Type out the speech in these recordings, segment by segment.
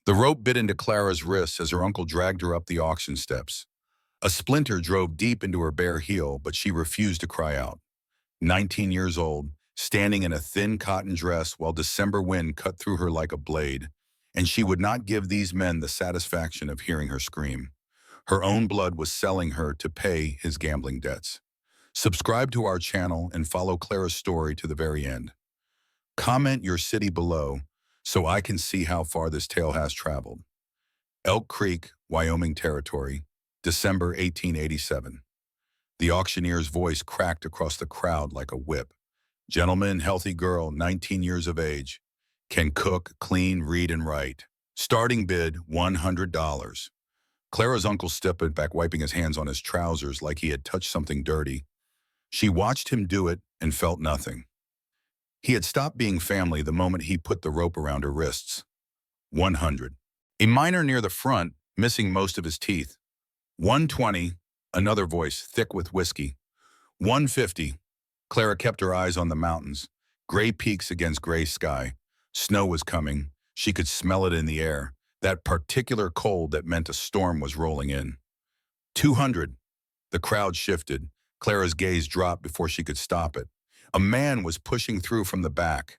The rope bit into Clara's wrists as her uncle dragged her up the auction steps. A splinter drove deep into her bare heel, but she refused to cry out. 19 years old, standing in a thin cotton dress while December wind cut through her like a blade, and she would not give these men the satisfaction of hearing her scream. Her own blood was selling her to pay his gambling debts. Subscribe to our channel and follow Clara's story to the very end. Comment your city below so I can see how far this tale has traveled. Elk Creek, Wyoming Territory, December 1887. The auctioneer's voice cracked across the crowd like a whip. Gentleman, healthy girl, 19 years of age. Can cook, clean, read, and write. Starting bid, $100. Clara's uncle stepped back, wiping his hands on his trousers like he had touched something dirty. She watched him do it and felt nothing. He had stopped being family the moment he put the rope around her wrists. 100. A miner near the front, missing most of his teeth. 120. Another voice, thick with whiskey. 150. Clara kept her eyes on the mountains. Gray peaks against gray sky. Snow was coming. She could smell it in the air. That particular cold that meant a storm was rolling in. 200. The crowd shifted. Clara's gaze dropped before she could stop it. A man was pushing through from the back.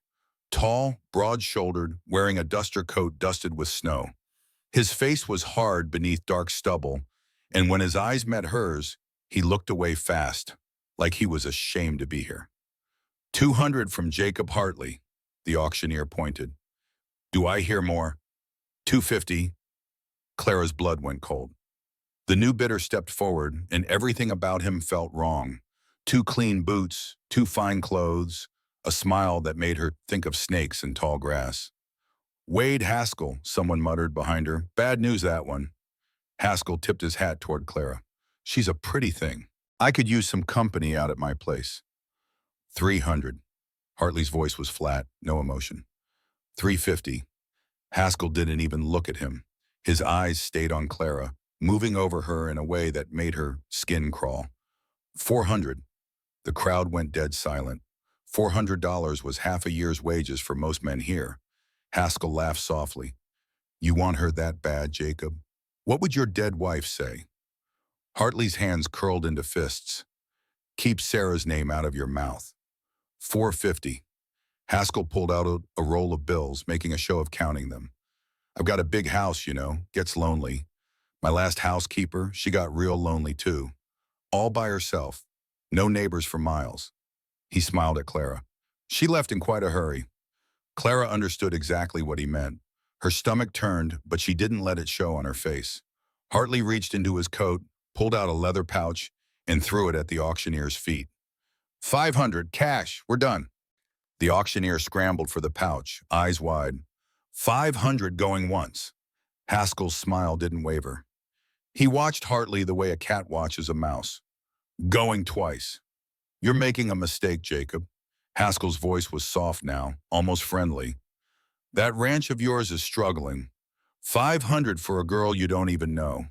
Tall, broad-shouldered, wearing a duster coat dusted with snow. His face was hard beneath dark stubble, and when his eyes met hers, he looked away fast, like he was ashamed to be here. 200 from Jacob Hartley, the auctioneer pointed. Do I hear more? 250. Clara's blood went cold. The new bidder stepped forward, and everything about him felt wrong. 2 clean boots, 2 fine clothes, a smile that made her think of snakes and tall grass. Wade Haskell, someone muttered behind her. Bad news, that one. Haskell tipped his hat toward Clara. She's a pretty thing. I could use some company out at my place. 300. Hartley's voice was flat, no emotion. 350. Haskell didn't even look at him. His eyes stayed on Clara, moving over her in a way that made her skin crawl. 400. The crowd went dead silent. $400 was half a year's wages for most men here. Haskell laughed softly. You want her that bad, Jacob? What would your dead wife say? Hartley's hands curled into fists. Keep Sarah's name out of your mouth. 450. Haskell pulled out a roll of bills, making a show of counting them. I've got a big house, you know, gets lonely. My last housekeeper, she got real lonely too. All by herself. No neighbors for miles. He smiled at Clara. She left in quite a hurry. Clara understood exactly what he meant. Her stomach turned, but she didn't let it show on her face. Hartley reached into his coat, pulled out a leather pouch, and threw it at the auctioneer's feet. 500, cash, we're done. The auctioneer scrambled for the pouch, eyes wide. 500 going once. Haskell's smile didn't waver. He watched Hartley the way a cat watches a mouse. Going twice. You're making a mistake, Jacob. Haskell's voice was soft now, almost friendly. That ranch of yours is struggling. 500 for a girl you don't even know.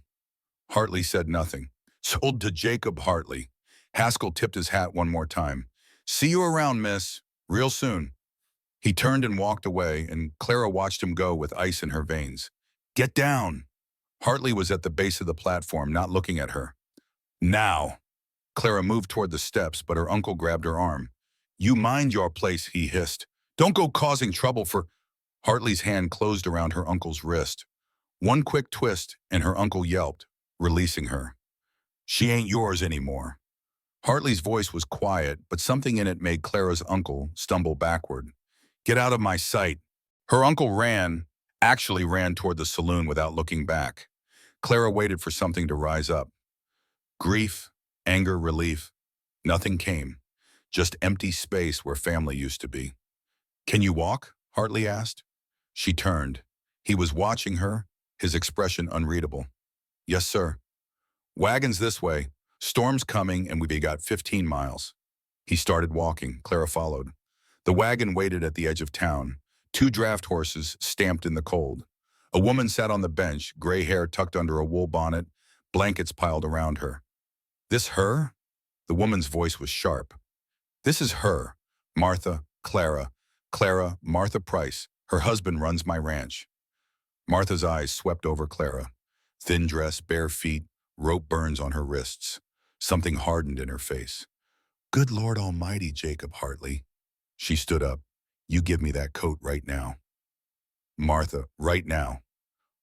Hartley said nothing. Sold to Jacob Hartley. Haskell tipped his hat one more time. See you around, miss. Real soon. He turned and walked away, and Clara watched him go with ice in her veins. Get down. Hartley was at the base of the platform, not looking at her. Now. Clara moved toward the steps, but her uncle grabbed her arm. You mind your place, he hissed. Don't go causing trouble for... Hartley's hand closed around her uncle's wrist. One quick twist, and her uncle yelped, releasing her. She ain't yours anymore. Hartley's voice was quiet, but something in it made Clara's uncle stumble backward. Get out of my sight. Her uncle actually ran toward the saloon without looking back. Clara waited for something to rise up. Grief, anger, relief. Nothing came. Just empty space where family used to be. Can you walk? Hartley asked. She turned. He was watching her, his expression unreadable. Yes, sir. Wagons this way. Storm's coming, and we've got 15 miles. He started walking. Clara followed. The wagon waited at the edge of town. 2 draft horses stamped in the cold. A woman sat on the bench, gray hair tucked under a wool bonnet, blankets piled around her. This her? The woman's voice was sharp. This is her. Martha, Clara, Martha Price. Her husband runs my ranch. Martha's eyes swept over Clara. Thin dress, bare feet, rope burns on her wrists. Something hardened in her face. Good Lord Almighty, Jacob Hartley. She stood up. You give me that coat right now. Martha, right now.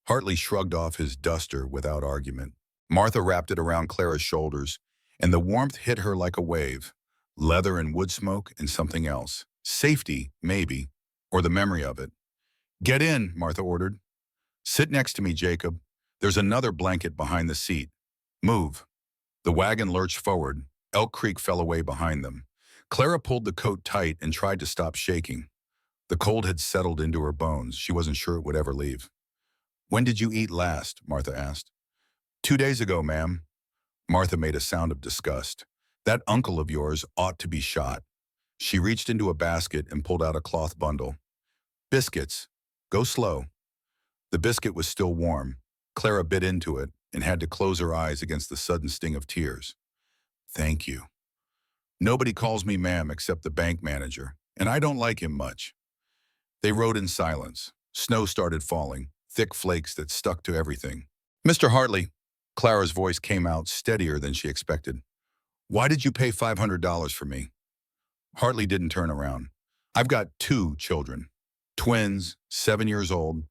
Hartley shrugged off his duster without argument. Martha wrapped it around Clara's shoulders, and the warmth hit her like a wave. Leather and wood smoke and something else. Safety, maybe, or the memory of it. Get in, Martha ordered. Sit next to me, Jacob. There's another blanket behind the seat. Move. The wagon lurched forward. Elk Creek fell away behind them. Clara pulled the coat tight and tried to stop shaking. The cold had settled into her bones. She wasn't sure it would ever leave. When did you eat last? Martha asked. 2 days ago, ma'am. Martha made a sound of disgust. That uncle of yours ought to be shot. She reached into a basket and pulled out a cloth bundle. Biscuits. Go slow. The biscuit was still warm. Clara bit into it and had to close her eyes against the sudden sting of tears. Thank you. Nobody calls me ma'am except the bank manager, and I don't like him much. They rode in silence. Snow started falling, thick flakes that stuck to everything. Mr. Hartley, Clara's voice came out steadier than she expected. Why did you pay $500 for me? Hartley didn't turn around. I've got 2 children. Twins, 7 years old.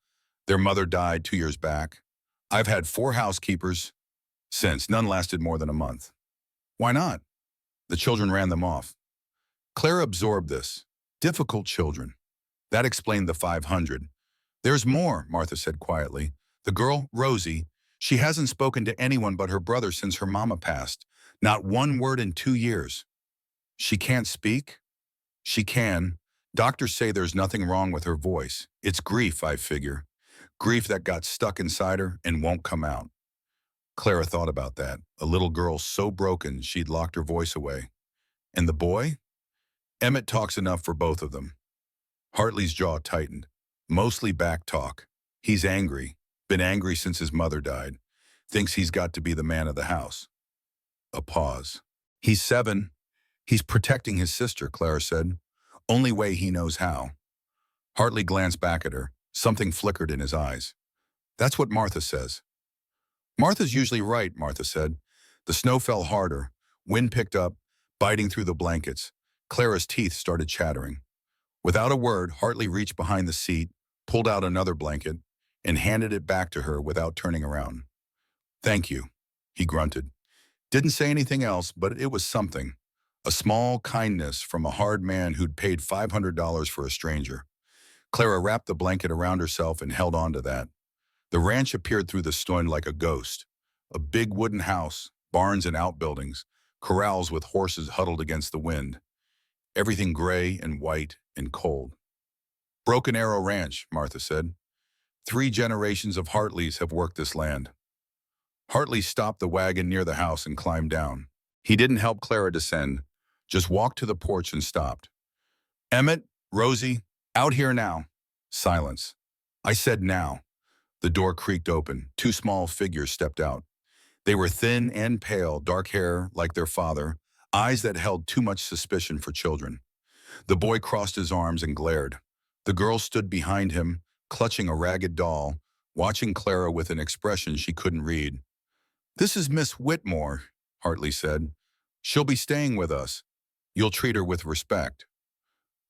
Their mother died 2 years back. I've had 4 housekeepers since. None lasted more than a month. Why not? The children ran them off. Clara absorbed this. Difficult children. That explained the 500. There's more, Martha said quietly. The girl, Rosie, she hasn't spoken to anyone but her brother since her mama passed. Not one word in 2 years. She can't speak? She can. Doctors say there's nothing wrong with her voice. It's grief, I figure. Grief that got stuck inside her and won't come out. Clara thought about that. A little girl so broken she'd locked her voice away. And the boy? Emmett talks enough for both of them. Hartley's jaw tightened. Mostly back talk. He's angry. Been angry since his mother died. Thinks he's got to be the man of the house. A pause. He's 7. He's protecting his sister, Clara said. Only way he knows how. Hartley glanced back at her. Something flickered in his eyes. That's what Martha says. Martha's usually right, Martha said. The snow fell harder. Wind picked up, biting through the blankets. Clara's teeth started chattering. Without a word, Hartley reached behind the seat, pulled out another blanket, and handed it back to her without turning around. Thank you, he grunted. Didn't say anything else, but it was something. A small kindness from a hard man who'd paid $500 for a stranger. Clara wrapped the blanket around herself and held on to that. The ranch appeared through the storm like a ghost. A big wooden house, barns and outbuildings, corrals with horses huddled against the wind. Everything gray and white and cold. Broken Arrow Ranch, Martha said. 3 generations of Hartleys have worked this land. Hartley stopped the wagon near the house and climbed down. He didn't help Clara descend, just walked to the porch and stopped. Emmett, Rosie, out here now. Silence. I said now. The door creaked open. 2 small figures stepped out. They were thin and pale, dark hair like their father, eyes that held too much suspicion for children. The boy crossed his arms and glared. The girl stood behind him, clutching a ragged doll, watching Clara with an expression she couldn't read. This is Miss Whitmore, Hartley said. She'll be staying with us. You'll treat her with respect.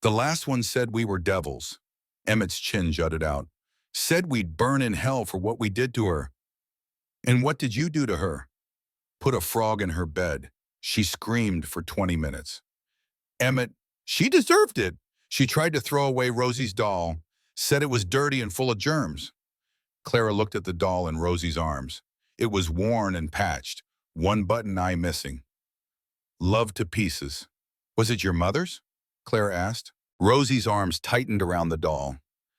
The last one said we were devils. Emmett's chin jutted out. Said we'd burn in hell for what we did to her. And what did you do to her? Put a frog in her bed. She screamed for 20 minutes. Emmett, she deserved it. She tried to throw away Rosie's doll, said it was dirty and full of germs. Clara looked at the doll in Rosie's arms. It was worn and patched, one button eye missing. Loved to pieces. Was it your mother's? Clara asked. Rosie's arms tightened around the doll.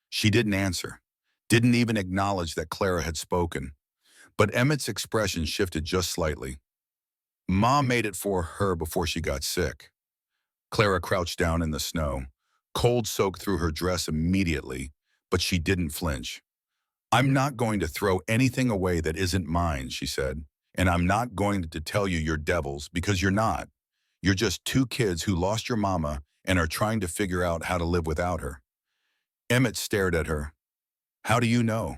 She didn't answer, didn't even acknowledge that Clara had spoken. But Emmett's expression shifted just slightly. Mom made it for her before she got sick. Clara crouched down in the snow. Cold soaked through her dress immediately, but she didn't flinch. I'm not going to throw anything away that isn't mine, she said. And I'm not going to tell you you're devils, because you're not. You're just 2 kids who lost your mama and are trying to figure out how to live without her. Emmett stared at her. How do you know?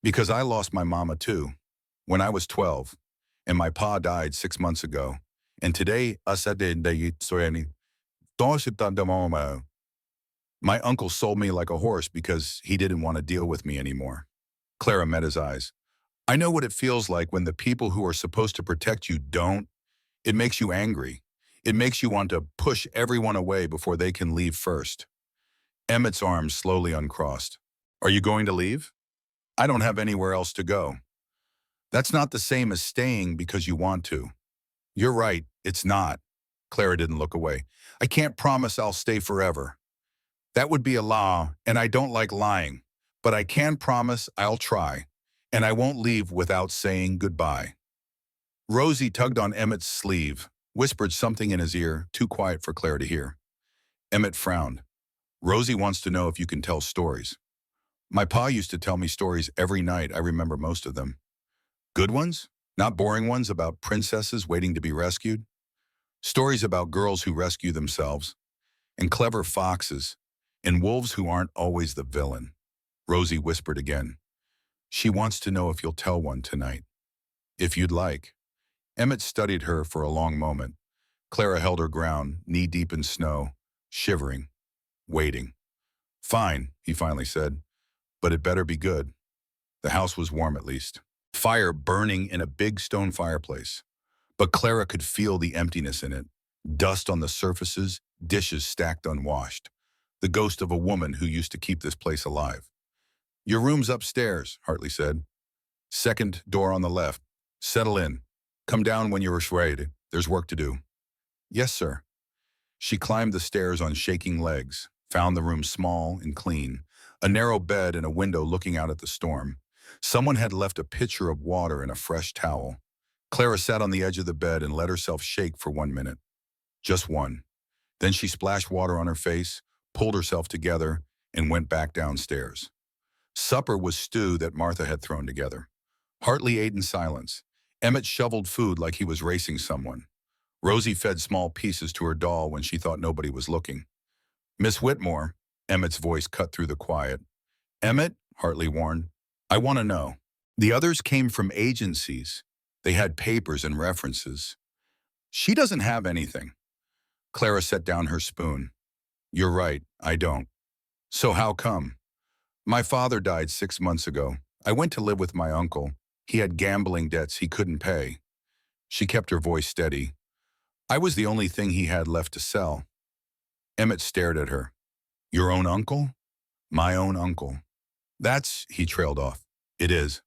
Because I lost my mama too, when I was 12, and my pa died 6 months ago. And today, my uncle sold me like a horse because he didn't want to deal with me anymore. Clara met his eyes. I know what it feels like when the people who are supposed to protect you don't. It makes you angry. It makes you want to push everyone away before they can leave first. Emmett's arms slowly uncrossed. Are you going to leave? I don't have anywhere else to go. That's not the same as staying because you want to. You're right, it's not. Clara didn't look away. I can't promise I'll stay forever. That would be a lie, and I don't like lying. But I can promise I'll try, and I won't leave without saying goodbye. Rosie tugged on Emmett's sleeve, whispered something in his ear, too quiet for Clara to hear. Emmett frowned. Rosie wants to know if you can tell stories. My pa used to tell me stories every night. I remember most of them. Good ones? Not boring ones about princesses waiting to be rescued? Stories about girls who rescue themselves, and clever foxes, and wolves who aren't always the villain. Rosie whispered again. She wants to know if you'll tell one tonight. If you'd like. Emmett studied her for a long moment. Clara held her ground, knee-deep in snow, shivering, waiting. Fine, he finally said, but it better be good. The house was warm at least. Fire burning in a big stone fireplace. But Clara could feel the emptiness in it. Dust on the surfaces, dishes stacked unwashed. The ghost of a woman who used to keep this place alive. Your room's upstairs, Hartley said. Second door on the left. Settle in. Come down when you're ready. There's work to do. Yes, sir. She climbed the stairs on shaking legs, found the room small and clean, a narrow bed and a window looking out at the storm. Someone had left a pitcher of water and a fresh towel. Clara sat on the edge of the bed and let herself shake for 1 minute. Just one. Then she splashed water on her face, pulled herself together, and went back downstairs. Supper was stew that Martha had thrown together. Hartley ate in silence. Emmett shoveled food like he was racing someone. Rosie fed small pieces to her doll when she thought nobody was looking. Miss Whitmore, Emmett's voice cut through the quiet. Emmett, Hartley warned, I want to know. The others came from agencies. They had papers and references. She doesn't have anything. Clara set down her spoon. You're right, I don't. So how come? My father died 6 months ago. I went to live with my uncle. He had gambling debts he couldn't pay. She kept her voice steady. I was the only thing he had left to sell. Emmett stared at her. Your own uncle? My own uncle. That's, he trailed off. It is.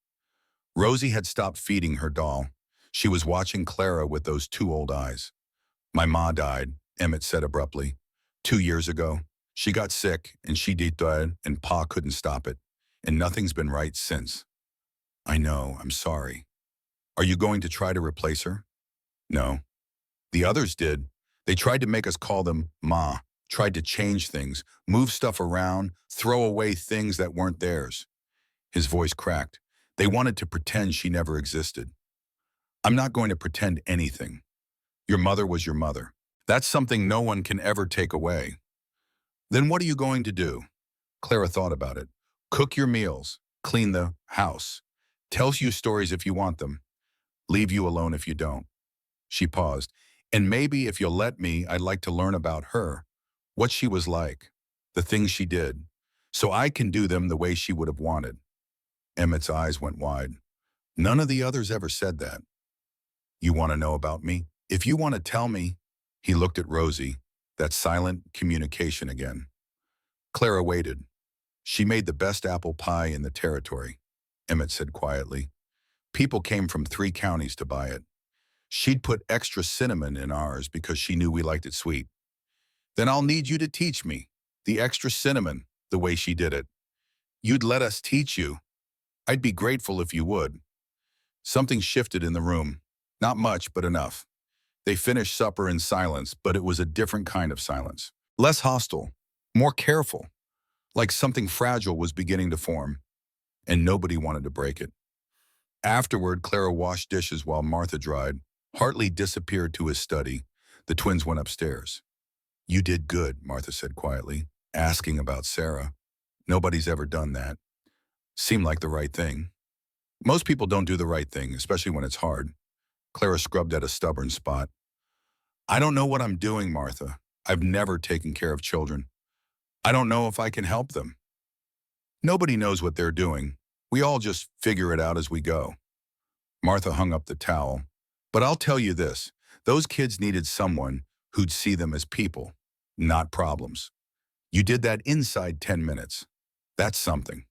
Rosie had stopped feeding her doll. She was watching Clara with those two old eyes. My ma died, Emmett said abruptly. 2 years ago. She got sick, and she died, and Pa couldn't stop it. And nothing's been right since. I know, I'm sorry. Are you going to try to replace her? No. The others did. They tried to make us call them Ma, tried to change things, move stuff around, throw away things that weren't theirs. His voice cracked. They wanted to pretend she never existed. I'm not going to pretend anything. Your mother was your mother. That's something no one can ever take away. Then what are you going to do? Clara thought about it. Cook your meals, clean the house, tell you stories if you want them, leave you alone if you don't. She paused. And maybe if you'll let me, I'd like to learn about her, what she was like, the things she did, so I can do them the way she would have wanted. Emmett's eyes went wide. None of the others ever said that. You want to know about me? If you want to tell me, he looked at Rosie, that silent communication again. Clara waited. She made the best apple pie in the territory, Emmett said quietly. People came from 3 counties to buy it. She'd put extra cinnamon in ours because she knew we liked it sweet. Then I'll need you to teach me, the extra cinnamon, the way she did it. You'd let us teach you. I'd be grateful if you would. Something shifted in the room. Not much, but enough. They finished supper in silence, but it was a different kind of silence. Less hostile, more careful, like something fragile was beginning to form, and nobody wanted to break it. Afterward, Clara washed dishes while Martha dried. Hartley disappeared to his study. The twins went upstairs. You did good, Martha said quietly, asking about Sarah. Nobody's ever done that. Seemed like the right thing. Most people don't do the right thing, especially when it's hard. Clara scrubbed at a stubborn spot. I don't know what I'm doing, Martha. I've never taken care of children. I don't know if I can help them. Nobody knows what they're doing. We all just figure it out as we go. Martha hung up the towel. But I'll tell you this, those kids needed someone who'd see them as people, not problems. You did that inside 10 minutes. That's something.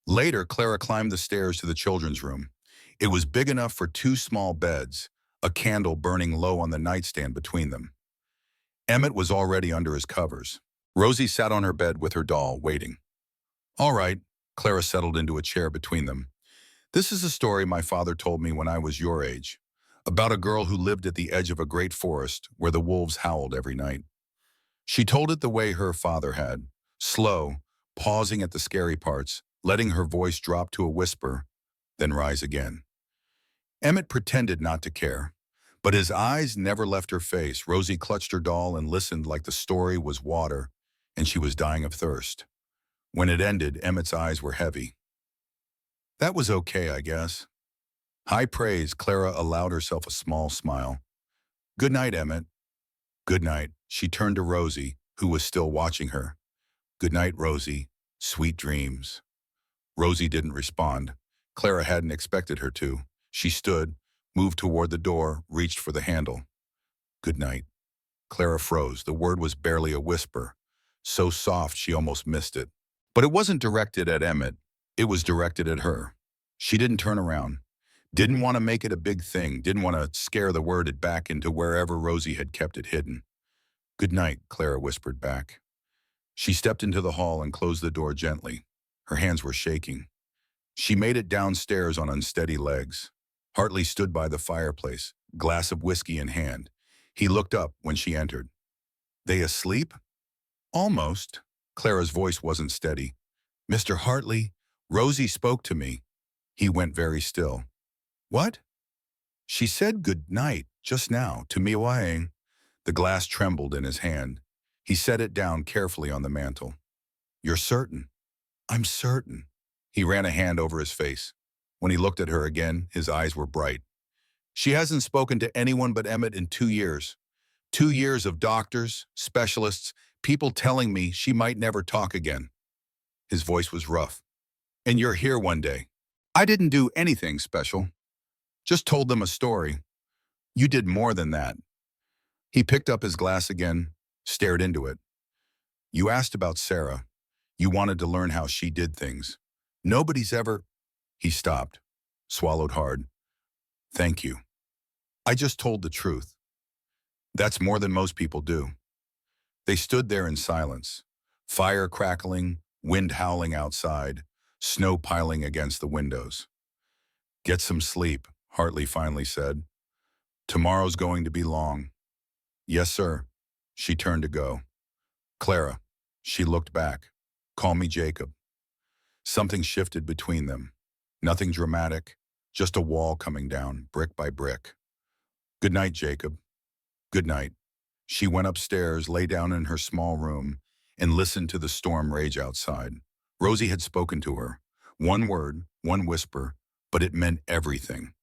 Later, Clara climbed the stairs to the children's room. It was big enough for two small beds, a candle burning low on the nightstand between them. Emmett was already under his covers. Rosie sat on her bed with her doll, waiting. All right, Clara settled into a chair between them. This is a story my father told me when I was your age, about a girl who lived at the edge of a great forest where the wolves howled every night. She told it the way her father had, slow, pausing at the scary parts, letting her voice drop to a whisper, then rise again. Emmett pretended not to care, but his eyes never left her face. Rosie clutched her doll and listened like the story was water and she was dying of thirst. When it ended, Emmett's eyes were heavy. That was okay, I guess. High praise, Clara allowed herself a small smile. Good night, Emmett. Good night. She turned to Rosie, who was still watching her. Good night, Rosie. Sweet dreams. Rosie didn't respond. Clara hadn't expected her to. She stood, moved toward the door, reached for the handle. Good night. Clara froze. The word was barely a whisper, so soft she almost missed it. But it wasn't directed at Emmett. It was directed at her. She didn't turn around. Didn't want to make it a big thing. Didn't want to scare the word back into wherever Rosie had kept it hidden. Good night, Clara whispered back. She stepped into the hall and closed the door gently. Her hands were shaking. She made it downstairs on unsteady legs. Hartley stood by the fireplace, glass of whiskey in hand. He looked up when she entered. They asleep? Almost. Clara's voice wasn't steady. Mr. Hartley, Rosie spoke to me. He went very still. What? She said good night just now to me lying. The glass trembled in his hand. He set it down carefully on the mantel. You're certain? I'm certain. He ran a hand over his face. When he looked at her again, his eyes were bright. She hasn't spoken to anyone but Emmett in 2 years. 2 years of doctors, specialists, people telling me she might never talk again. His voice was rough. And you're here one day. I didn't do anything special. Just told them a story. You did more than that. He picked up his glass again, stared into it. You asked about Sarah. You wanted to learn how she did things. Nobody's ever... He stopped, swallowed hard. Thank you. I just told the truth. That's more than most people do. They stood there in silence, fire crackling, wind howling outside, snow piling against the windows. Get some sleep, Hartley finally said. Tomorrow's going to be long. Yes, sir. She turned to go. Clara. She looked back. Call me Jacob. Something shifted between them. Nothing dramatic, just a wall coming down, brick by brick. Good night, Jacob. Good night. She went upstairs, lay down in her small room, and listened to the storm rage outside. Rosie had spoken to her. One word, one whisper, but it meant everything.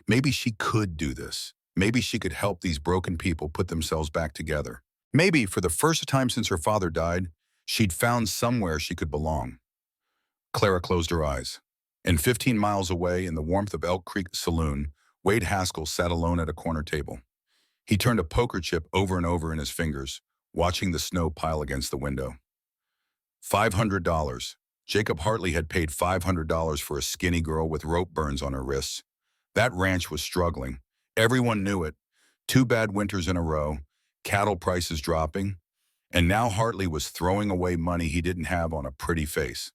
Maybe she could do this. Maybe she could help these broken people put themselves back together. Maybe, for the first time since her father died, she'd found somewhere she could belong. Clara closed her eyes. And 15 miles away, in the warmth of Elk Creek Saloon, Wade Haskell sat alone at a corner table. He turned a poker chip over and over in his fingers, watching the snow pile against the window. $500. Jacob Hartley had paid $500 for a skinny girl with rope burns on her wrists. That ranch was struggling. Everyone knew it. 2 bad winters in a row, cattle prices dropping, and now Hartley was throwing away money he didn't have on a pretty face.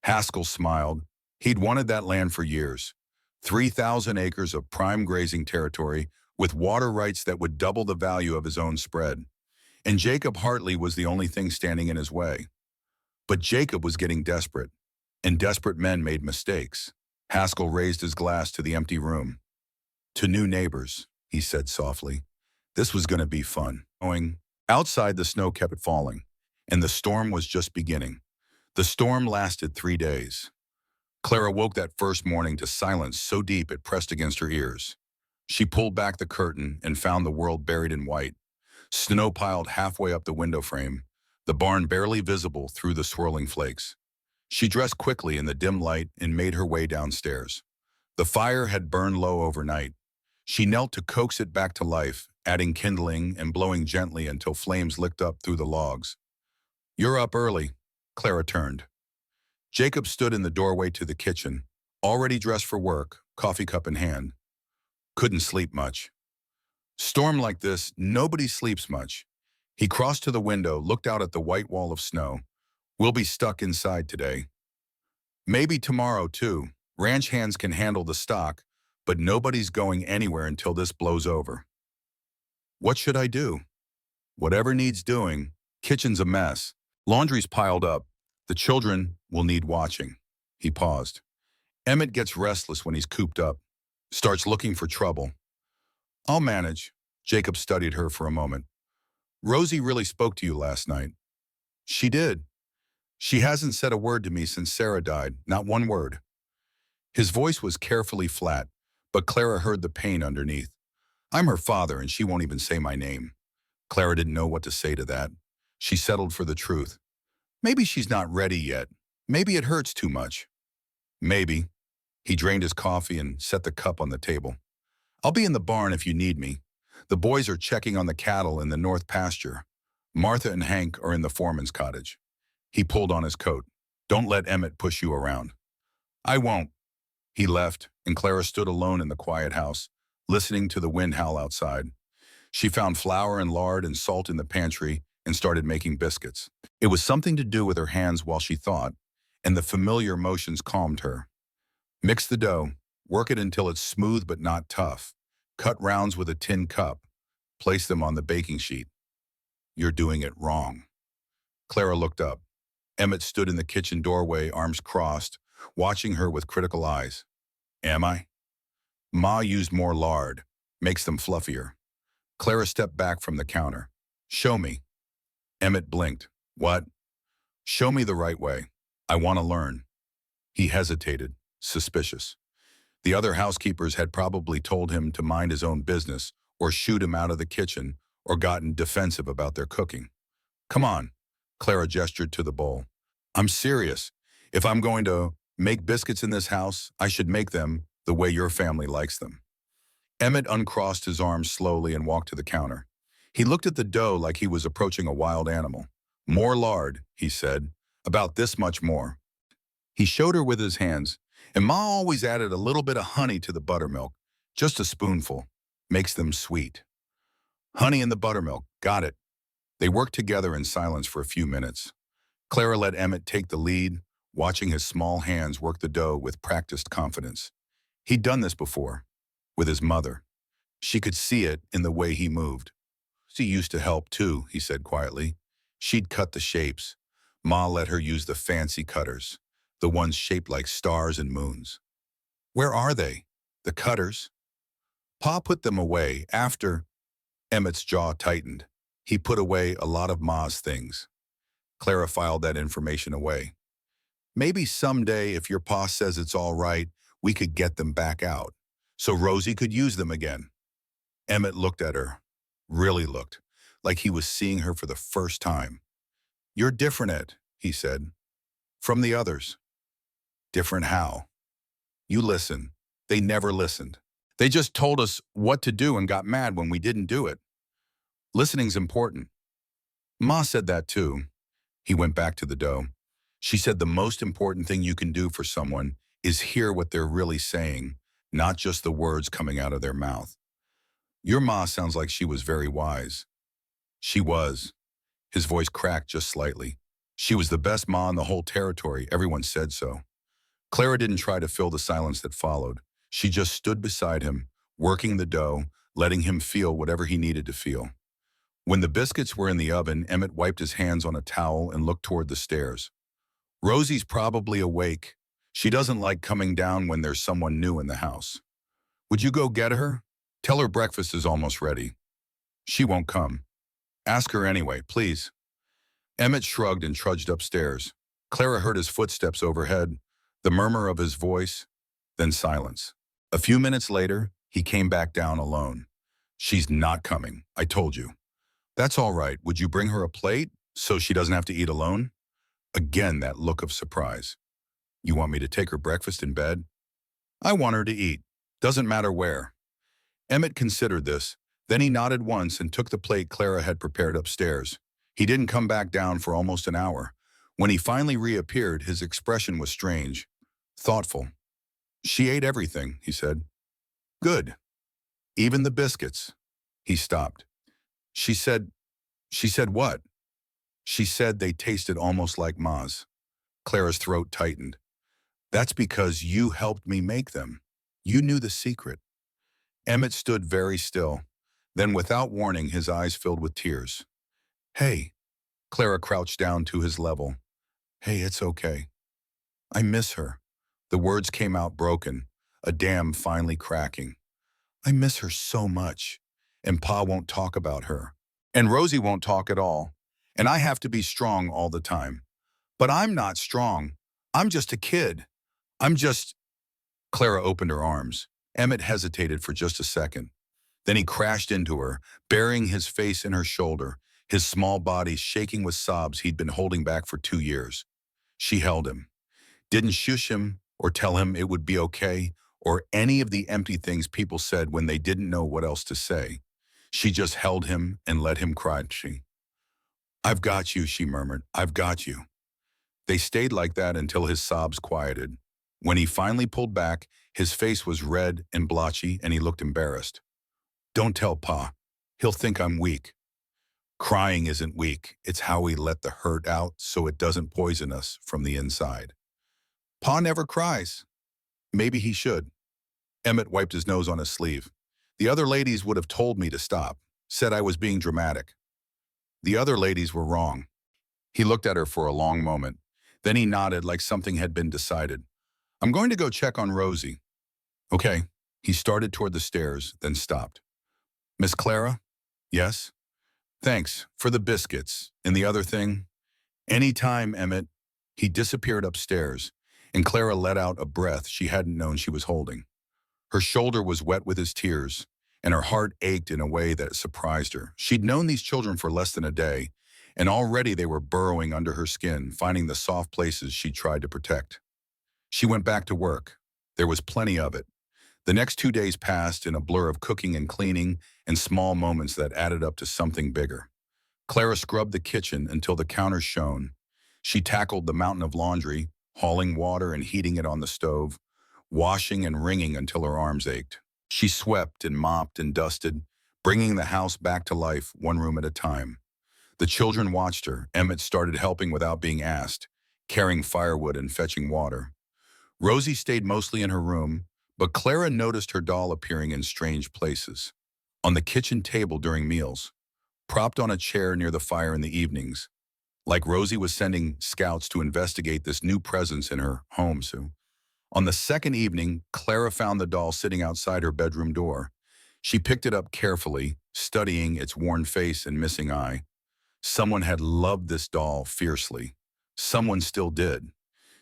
Haskell smiled. He'd wanted that land for years. 3,000 acres of prime grazing territory with water rights that would double the value of his own spread. And Jacob Hartley was the only thing standing in his way. But Jacob was getting desperate, and desperate men made mistakes. Haskell raised his glass to the empty room. To new neighbors, he said softly. This was going to be fun. Outside, the snow kept falling, and the storm was just beginning. The storm lasted 3 days. Clara woke that first morning to silence so deep it pressed against her ears. She pulled back the curtain and found the world buried in white, snow piled halfway up the window frame, the barn barely visible through the swirling flakes. She dressed quickly in the dim light and made her way downstairs. The fire had burned low overnight. She knelt to coax it back to life, adding kindling and blowing gently until flames licked up through the logs. "You're up early," Clara turned. Jacob stood in the doorway to the kitchen, already dressed for work, coffee cup in hand. "Couldn't sleep much." "Storm like this, nobody sleeps much." He crossed to the window, looked out at the white wall of snow. "We'll be stuck inside today. Maybe tomorrow, too. Ranch hands can handle the stock, but nobody's going anywhere until this blows over." "What should I do?" "Whatever needs doing. Kitchen's a mess. Laundry's piled up. The children will need watching." He paused. "Emmett gets restless when he's cooped up. Starts looking for trouble." "I'll manage." Jacob studied her for a moment. "Rosie really spoke to you last night." "She did. She hasn't said a word to me since Sarah died, not one word." His voice was carefully flat, but Clara heard the pain underneath. "I'm her father and she won't even say my name." Clara didn't know what to say to that. She settled for the truth. "Maybe she's not ready yet. Maybe it hurts too much." "Maybe." He drained his coffee and set the cup on the table. "I'll be in the barn if you need me. The boys are checking on the cattle in the north pasture. Martha and Hank are in the foreman's cottage." He pulled on his coat. "Don't let Emmett push you around." "I won't." He left, and Clara stood alone in the quiet house, listening to the wind howl outside. She found flour and lard and salt in the pantry and started making biscuits. It was something to do with her hands while she thought, and the familiar motions calmed her. Mix the dough, work it until it's smooth but not tough. Cut rounds with a tin cup. Place them on the baking sheet. "You're doing it wrong." Clara looked up. Emmett stood in the kitchen doorway, arms crossed, watching her with critical eyes. "Am I?" "Ma used more lard. Makes them fluffier." Clara stepped back from the counter. "Show me." Emmett blinked. "What?" "Show me the right way. I want to learn." He hesitated, suspicious. The other housekeepers had probably told him to mind his own business or shoot him out of the kitchen or gotten defensive about their cooking. "Come on." Clara gestured to the bowl. "I'm serious. If I'm going to make biscuits in this house, I should make them the way your family likes them." Emmett uncrossed his arms slowly and walked to the counter. He looked at the dough like he was approaching a wild animal. "More lard," he said. "About this much more." He showed her with his hands, and Ma always added a little bit of honey to the buttermilk. Just a spoonful. Makes them sweet. Honey in the buttermilk. Got it. They worked together in silence for a few minutes. Clara let Emmett take the lead, watching his small hands work the dough with practiced confidence. He'd done this before, with his mother. She could see it in the way he moved. "She used to help too," he said quietly. "She'd cut the shapes. Ma let her use the fancy cutters, the ones shaped like stars and moons." "Where are they?" "The cutters?" "Pa put them away after—" Emmett's jaw tightened. He put away a lot of Ma's things. Clara filed that information away. "Maybe someday, if your pa says it's all right, we could get them back out, so Rosie could use them again." Emmett looked at her, really looked, like he was seeing her for the first time. "You're different, Ed," he said. "From the others." "Different how?" "You listen." They never listened. They just told us what to do and got mad when we didn't do it. Listening's important. Ma said that too. He went back to the dough. She said the most important thing you can do for someone is hear what they're really saying, not just the words coming out of their mouth. Your ma sounds like she was very wise." "She was." His voice cracked just slightly. "She was the best ma in the whole territory. Everyone said so." Clara didn't try to fill the silence that followed. She just stood beside him, working the dough, letting him feel whatever he needed to feel. When the biscuits were in the oven, Emmett wiped his hands on a towel and looked toward the stairs. "Rosie's probably awake. She doesn't like coming down when there's someone new in the house. Would you go get her? Tell her breakfast is almost ready." "She won't come." "Ask her anyway, please." Emmett shrugged and trudged upstairs. Clara heard his footsteps overhead. The murmur of his voice, then silence. A few minutes later, he came back down alone. She's not coming, I told you. That's all right. Would you bring her a plate so she doesn't have to eat alone? Again, that look of surprise. You want me to take her breakfast in bed? I want her to eat. Doesn't matter where. Emmett considered this. Then he nodded once and took the plate Clara had prepared upstairs. He didn't come back down for almost an hour. When he finally reappeared, his expression was strange, thoughtful. She ate everything, he said. Good. Even the biscuits. He stopped. She said what? She said they tasted almost like Ma's. Clara's throat tightened. That's because you helped me make them. You knew the secret. Emmett stood very still. Then, without warning, his eyes filled with tears. Hey, Clara crouched down to his level. Hey, it's okay. I miss her. The words came out broken, a dam finally cracking. I miss her so much. And Pa won't talk about her. And Rosie won't talk at all. And I have to be strong all the time. But I'm not strong. I'm just a kid. I'm just... Clara opened her arms. Emmett hesitated for just a second. Then he crashed into her, burying his face in her shoulder, his small body shaking with sobs he'd been holding back for 2 years. She held him. Didn't shush him or tell him it would be okay or any of the empty things people said when they didn't know what else to say. She just held him and let him cry. I've got you, she murmured. I've got you. They stayed like that until his sobs quieted. When he finally pulled back, his face was red and blotchy and he looked embarrassed. Don't tell Pa. He'll think I'm weak. Crying isn't weak. It's how we let the hurt out so it doesn't poison us from the inside. Pa never cries. Maybe he should. Emmett wiped his nose on his sleeve. The other ladies would have told me to stop, said I was being dramatic. The other ladies were wrong. He looked at her for a long moment. Then he nodded like something had been decided. I'm going to go check on Rosie. Okay. He started toward the stairs, then stopped. Miss Clara? Yes? Thanks for the biscuits. And the other thing? Anytime, Emmett. He disappeared upstairs, and Clara let out a breath she hadn't known she was holding. Her shoulder was wet with his tears, and her heart ached in a way that surprised her. She'd known these children for less than a day, and already they were burrowing under her skin, finding the soft places she tried to protect. She went back to work. There was plenty of it. The next 2 days passed in a blur of cooking and cleaning and small moments that added up to something bigger. Clara scrubbed the kitchen until the counters shone. She tackled the mountain of laundry, hauling water and heating it on the stove, washing and wringing until her arms ached. She swept and mopped and dusted, bringing the house back to life one room at a time. The children watched her. Emmett started helping without being asked, carrying firewood and fetching water. Rosie stayed mostly in her room, but Clara noticed her doll appearing in strange places. On the kitchen table during meals, propped on a chair near the fire in the evenings, like Rosie was sending scouts to investigate this new presence in her home. So, on the second evening, Clara found the doll sitting outside her bedroom door. She picked it up carefully, studying its worn face and missing eye. Someone had loved this doll fiercely. Someone still did.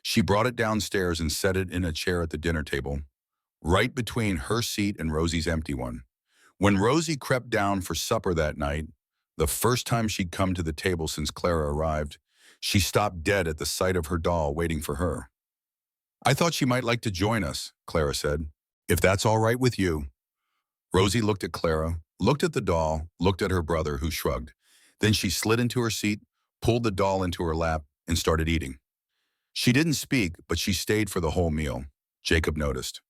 She brought it downstairs and set it in a chair at the dinner table, right between her seat and Rosie's empty one. When Rosie crept down for supper that night, the first time she'd come to the table since Clara arrived, she stopped dead at the sight of her doll waiting for her. I thought she might like to join us, Clara said, if that's all right with you. Rosie looked at Clara, looked at the doll, looked at her brother, who shrugged. Then she slid into her seat, pulled the doll into her lap, and started eating. She didn't speak, but she stayed for the whole meal. Jacob noticed.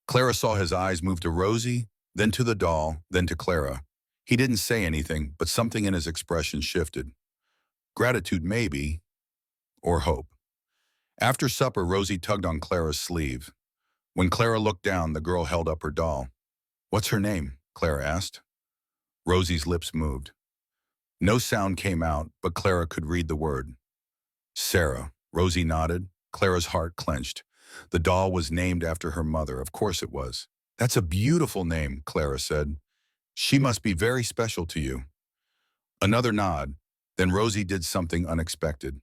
Clara saw his eyes move to Rosie, then to the doll, then to Clara. He didn't say anything, but something in his expression shifted. Gratitude maybe, or hope. After supper, Rosie tugged on Clara's sleeve. When Clara looked down, the girl held up her doll. What's her name? Clara asked. Rosie's lips moved. No sound came out, but Clara could read the word. Sarah. Rosie nodded. Clara's heart clenched. The doll was named after her mother. Of course it was. That's a beautiful name, Clara said. She must be very special to you. Another nod. Then Rosie did something unexpected.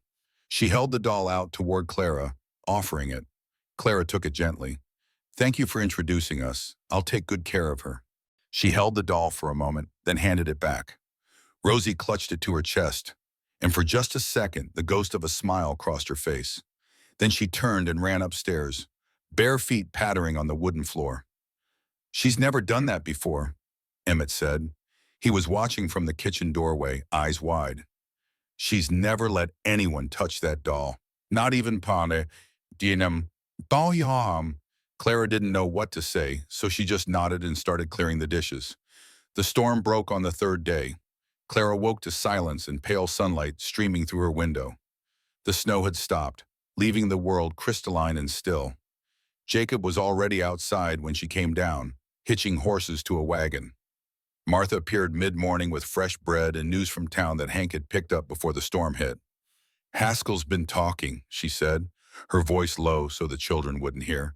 She held the doll out toward Clara, offering it. Clara took it gently. Thank you for introducing us. I'll take good care of her. She held the doll for a moment, then handed it back. Rosie clutched it to her chest, and for just a second, the ghost of a smile crossed her face. Then she turned and ran upstairs, bare feet pattering on the wooden floor. She's never done that before, Emmett said. He was watching from the kitchen doorway, eyes wide. She's never let anyone touch that doll, not even Pane. Dinam. Balyam. Clara didn't know what to say, so she just nodded and started clearing the dishes. The storm broke on the third day. Clara woke to silence and pale sunlight streaming through her window. The snow had stopped, leaving the world crystalline and still. Jacob was already outside when she came down, hitching horses to a wagon. Martha appeared mid-morning with fresh bread and news from town that Hank had picked up before the storm hit. Haskell's been talking, she said, her voice low so the children wouldn't hear,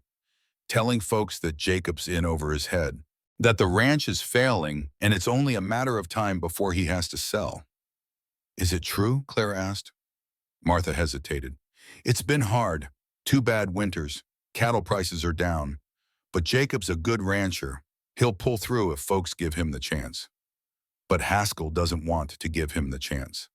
telling folks that Jacob's in over his head, that the ranch is failing and it's only a matter of time before he has to sell. Is it true? Clara asked. Martha hesitated. It's been hard. 2 bad winters. Cattle prices are down. But Jacob's a good rancher. He'll pull through if folks give him the chance. But Haskell doesn't want to give him the chance.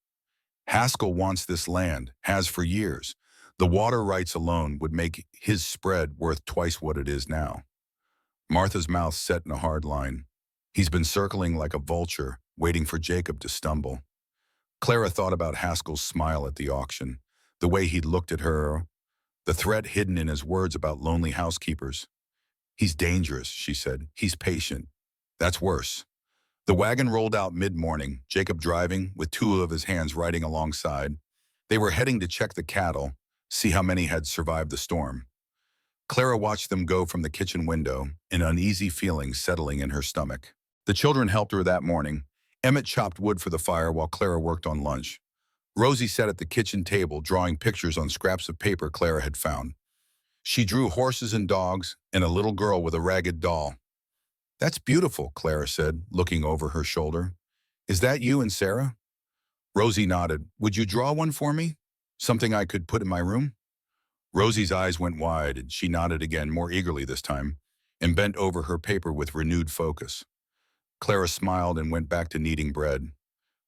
Haskell wants this land, has for years. The water rights alone would make his spread worth twice what it is now. Martha's mouth set in a hard line. He's been circling like a vulture, waiting for Jacob to stumble. Clara thought about Haskell's smile at the auction, the way he'd looked at her, the threat hidden in his words about lonely housekeepers. He's dangerous, she said. He's patient. That's worse. The wagon rolled out mid-morning, Jacob driving, with 2 of his hands riding alongside. They were heading to check the cattle, see how many had survived the storm. Clara watched them go from the kitchen window, an uneasy feeling settling in her stomach. The children helped her that morning. Emmett chopped wood for the fire while Clara worked on lunch. Rosie sat at the kitchen table drawing pictures on scraps of paper Clara had found. She drew horses and dogs and a little girl with a ragged doll. That's beautiful, Clara said, looking over her shoulder. Is that you and Sarah? Rosie nodded. Would you draw one for me? Something I could put in my room? Rosie's eyes went wide, and she nodded again, more eagerly this time, and bent over her paper with renewed focus. Clara smiled and went back to kneading bread.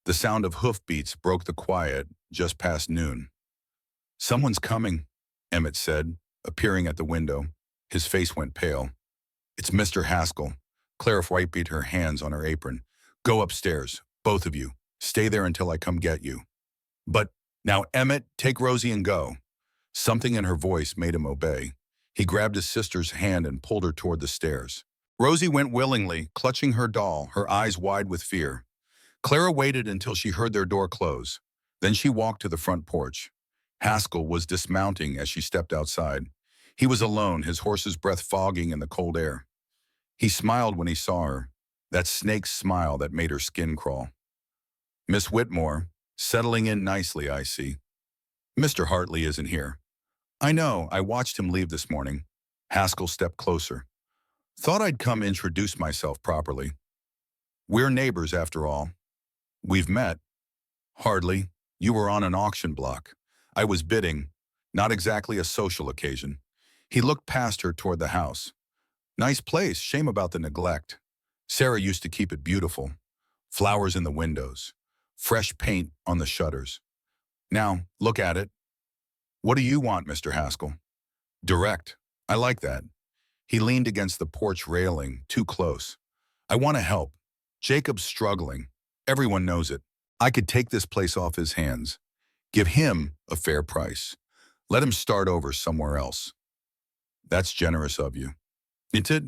The sound of hoofbeats broke the quiet just past noon. Someone's coming, Emmett said, appearing at the window. His face went pale. It's Mr. Haskell. Clara wiped her hands on her apron. Go upstairs, both of you. Stay there until I come get you. But now, Emmett, take Rosie and go. Something in her voice made him obey. He grabbed his sister's hand and pulled her toward the stairs. Rosie went willingly, clutching her doll, her eyes wide with fear. Clara waited until she heard their door close. Then she walked to the front porch. Haskell was dismounting as she stepped outside. He was alone, his horse's breath fogging in the cold air. He smiled when he saw her, that snake's smile that made her skin crawl. Miss Whitmore, settling in nicely, I see. Mr. Hartley isn't here. I know, I watched him leave this morning. Haskell stepped closer. Thought I'd come introduce myself properly. We're neighbors, after all. We've met. Hardly. You were on an auction block. I was bidding. Not exactly a social occasion. He looked past her toward the house. Nice place, shame about the neglect. Sarah used to keep it beautiful. Flowers in the windows. Fresh paint on the shutters. Now, look at it. What do you want, Mr. Haskell? Direct. I like that. He leaned against the porch railing, too close. I want to help. Jacob's struggling. Everyone knows it. I could take this place off his hands. Give him a fair price. Let him start over somewhere else. That's generous of you. Isn't it?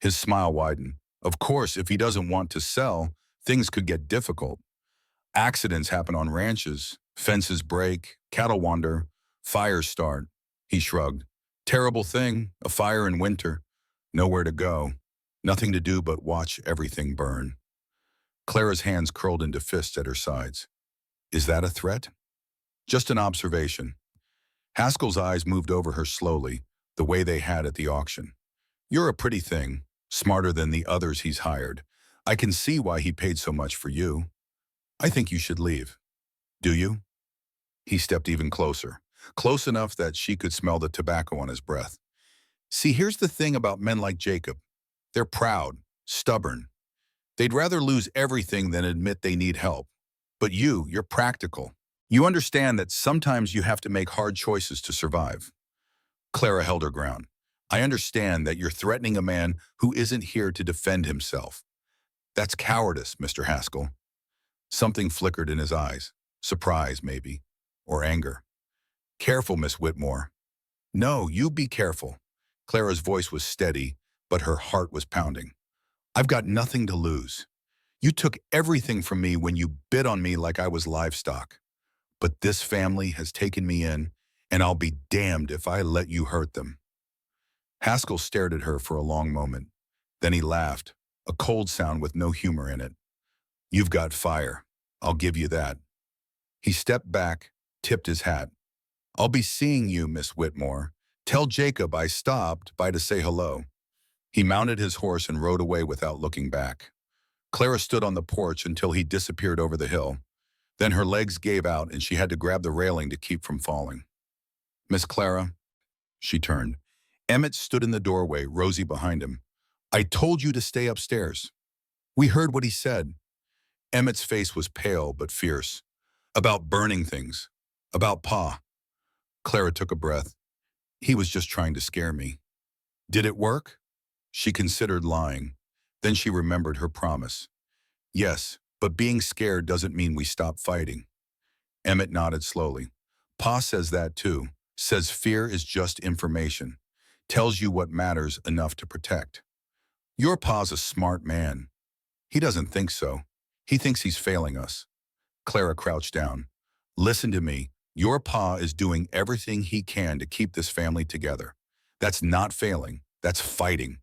His smile widened. Of course, if he doesn't want to sell, things could get difficult. Accidents happen on ranches. Fences break, cattle wander, fires start. He shrugged. Terrible thing, a fire in winter. Nowhere to go. Nothing to do but watch everything burn. Clara's hands curled into fists at her sides. Is that a threat? Just an observation. Haskell's eyes moved over her slowly, the way they had at the auction. You're a pretty thing, smarter than the others he's hired. I can see why he paid so much for you. I think you should leave. Do you? He stepped even closer, close enough that she could smell the tobacco on his breath. See, here's the thing about men like Jacob. They're proud, stubborn. They'd rather lose everything than admit they need help. But you're practical. You understand that sometimes you have to make hard choices to survive. Clara held her ground. I understand that you're threatening a man who isn't here to defend himself. That's cowardice, Mr. Haskell. Something flickered in his eyes. Surprise, maybe. Or anger. Careful, Miss Whitmore. No, you be careful. Clara's voice was steady, but her heart was pounding. I've got nothing to lose. You took everything from me when you bit on me like I was livestock. But this family has taken me in, and I'll be damned if I let you hurt them. Haskell stared at her for a long moment. Then he laughed, a cold sound with no humor in it. You've got fire. I'll give you that. He stepped back, tipped his hat. I'll be seeing you, Miss Whitmore. Tell Jacob I stopped by to say hello. He mounted his horse and rode away without looking back. Clara stood on the porch until he disappeared over the hill. Then her legs gave out and she had to grab the railing to keep from falling. Miss Clara, she turned. Emmett stood in the doorway, Rosie behind him. I told you to stay upstairs. We heard what he said. Emmett's face was pale but fierce. About burning things. About Pa. Clara took a breath. He was just trying to scare me. Did it work? She considered lying. Then she remembered her promise. Yes, but being scared doesn't mean we stop fighting. Emmett nodded slowly. Pa says that too. Says fear is just information. Tells you what matters enough to protect. Your Pa's a smart man. He doesn't think so. He thinks he's failing us. Clara crouched down. Listen to me. Your Pa is doing everything he can to keep this family together. That's not failing. That's fighting.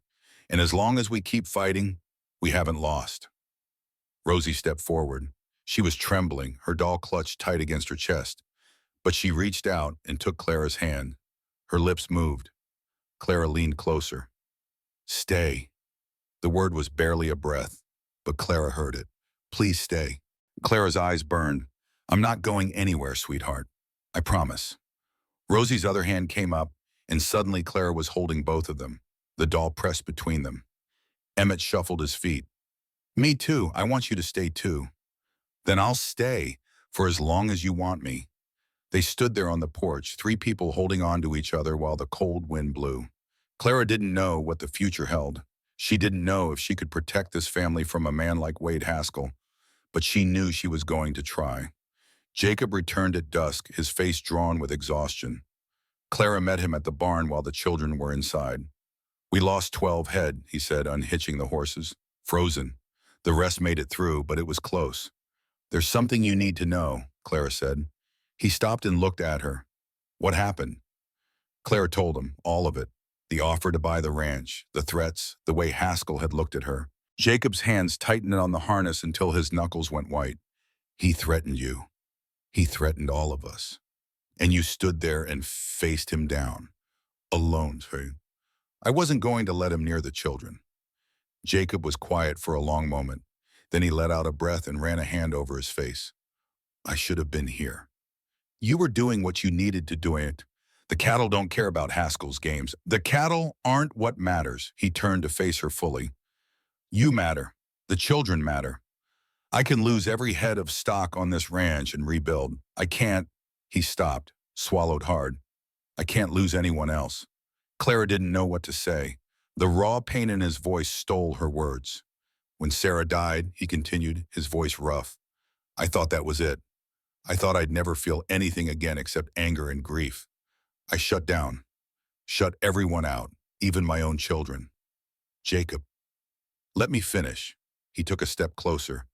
And as long as we keep fighting, we haven't lost. Rosie stepped forward. She was trembling, her doll clutched tight against her chest. But she reached out and took Clara's hand. Her lips moved. Clara leaned closer. Stay. The word was barely a breath, but Clara heard it. Please stay. Clara's eyes burned. I'm not going anywhere, sweetheart. I promise. Rosie's other hand came up, and suddenly Clara was holding both of them, the doll pressed between them. Emmett shuffled his feet. Me too. I want you to stay too. Then I'll stay for as long as you want me. They stood there on the porch, three people holding on to each other while the cold wind blew. Clara didn't know what the future held. She didn't know if she could protect this family from a man like Wade Haskell, but she knew she was going to try. Jacob returned at dusk, his face drawn with exhaustion. Clara met him at the barn while the children were inside. We lost 12 head, he said, unhitching the horses. Frozen. The rest made it through, but it was close. There's something you need to know, Clara said. He stopped and looked at her. What happened? Clara told him, all of it. The offer to buy the ranch, the threats, the way Haskell had looked at her. Jacob's hands tightened on the harness until his knuckles went white. He threatened you. He threatened all of us. And you stood there and faced him down. Alone, too. I wasn't going to let him near the children. Jacob was quiet for a long moment. Then he let out a breath and ran a hand over his face. I should have been here. You were doing what you needed to do it. The cattle don't care about Haskell's games. The cattle aren't what matters. He turned to face her fully. You matter. The children matter. I can lose every head of stock on this ranch and rebuild. I can't. He stopped, swallowed hard. I can't lose anyone else. Clara didn't know what to say. The raw pain in his voice stole her words. When Sarah died, he continued, his voice rough. I thought that was it. I thought I'd never feel anything again except anger and grief. I shut down, shut everyone out, even my own children. Jacob, let me finish. He took a step closer.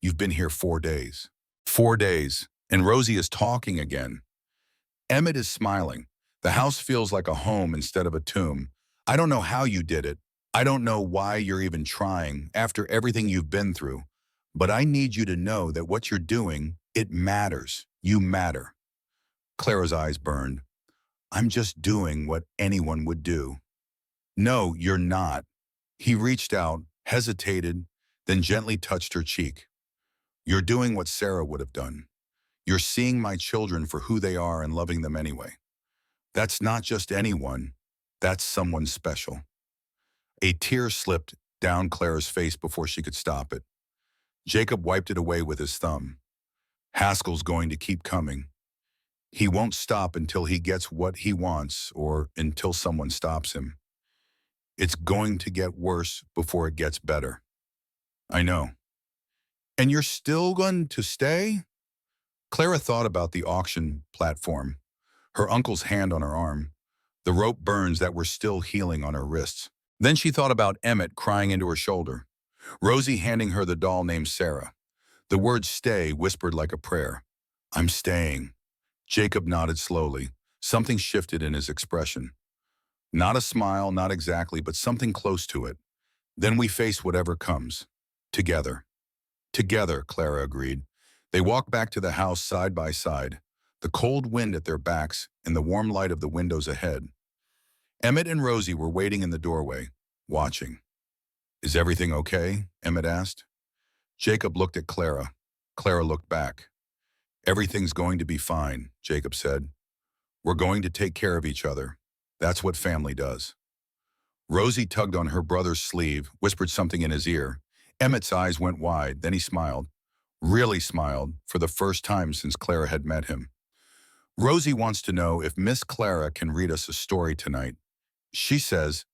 You've been here 4 days. 4 days, and Rosie is talking again. Emmett is smiling. The house feels like a home instead of a tomb. I don't know how you did it. I don't know why you're even trying after everything you've been through. But I need you to know that what you're doing, it matters. You matter. Clara's eyes burned. I'm just doing what anyone would do. No, you're not. He reached out, hesitated, then gently touched her cheek. You're doing what Sarah would have done. You're seeing my children for who they are and loving them anyway. That's not just anyone. That's someone special. A tear slipped down Clara's face before she could stop it. Jacob wiped it away with his thumb. Haskell's going to keep coming. He won't stop until he gets what he wants or until someone stops him. It's going to get worse before it gets better. I know. And you're still going to stay? Clara thought about the auction platform, her uncle's hand on her arm, the rope burns that were still healing on her wrists. Then she thought about Emmett crying into her shoulder, Rosie handing her the doll named Sarah. The word stay whispered like a prayer. I'm staying. Jacob nodded slowly. Something shifted in his expression. Not a smile, not exactly, but something close to it. Then we face whatever comes. Together. Together, Clara agreed. They walked back to the house side by side, the cold wind at their backs and the warm light of the windows ahead. Emmett and Rosie were waiting in the doorway, watching. Is everything okay? Emmett asked. Jacob looked at Clara. Clara looked back. Everything's going to be fine, Jacob said. We're going to take care of each other. That's what family does. Rosie tugged on her brother's sleeve, whispered something in his ear. Emmett's eyes went wide, then he smiled. Really smiled, for the first time since Clara had met him. Rosie wants to know if Miss Clara can read us a story tonight. She says,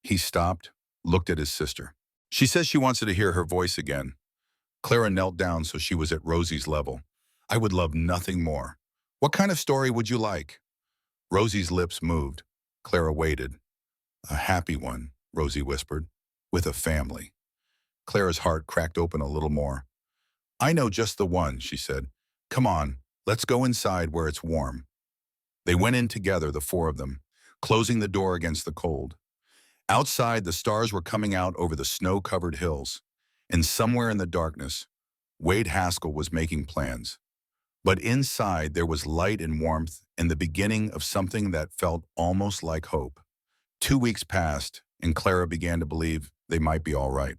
he stopped, looked at his sister. She says she wants to hear her voice again. Clara knelt down so she was at Rosie's level. I would love nothing more. What kind of story would you like? Rosie's lips moved. Clara waited. A happy one, Rosie whispered, with a family. Clara's heart cracked open a little more. I know just the one, she said. Come on, let's go inside where it's warm. They went in together, the four of them, closing the door against the cold. Outside, the stars were coming out over the snow-covered hills, and somewhere in the darkness, Wade Haskell was making plans. But inside, there was light and warmth and the beginning of something that felt almost like hope. 2 weeks passed, and Clara began to believe they might be all right.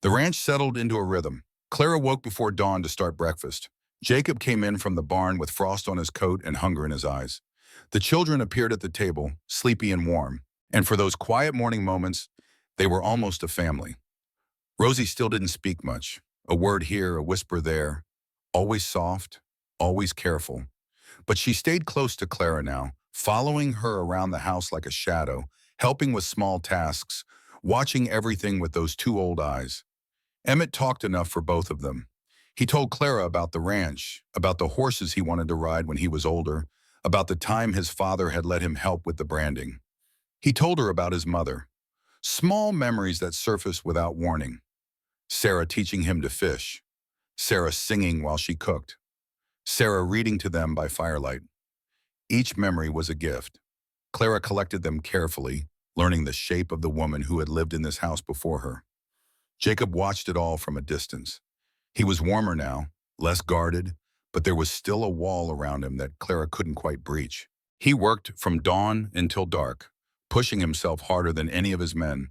The ranch settled into a rhythm. Clara woke before dawn to start breakfast. Jacob came in from the barn with frost on his coat and hunger in his eyes. The children appeared at the table, sleepy and warm, and for those quiet morning moments, they were almost a family. Rosie still didn't speak much. A word here, a whisper there. Always soft, always careful. But she stayed close to Clara now, following her around the house like a shadow, helping with small tasks, watching everything with those two old eyes. Emmett talked enough for both of them. He told Clara about the ranch, about the horses he wanted to ride when he was older, about the time his father had let him help with the branding. He told her about his mother. Small memories that surfaced without warning. Sarah teaching him to fish. Sarah singing while she cooked. Sarah reading to them by firelight. Each memory was a gift. Clara collected them carefully, learning the shape of the woman who had lived in this house before her. Jacob watched it all from a distance. He was warmer now, less guarded, but there was still a wall around him that Clara couldn't quite breach. He worked from dawn until dark, pushing himself harder than any of his men,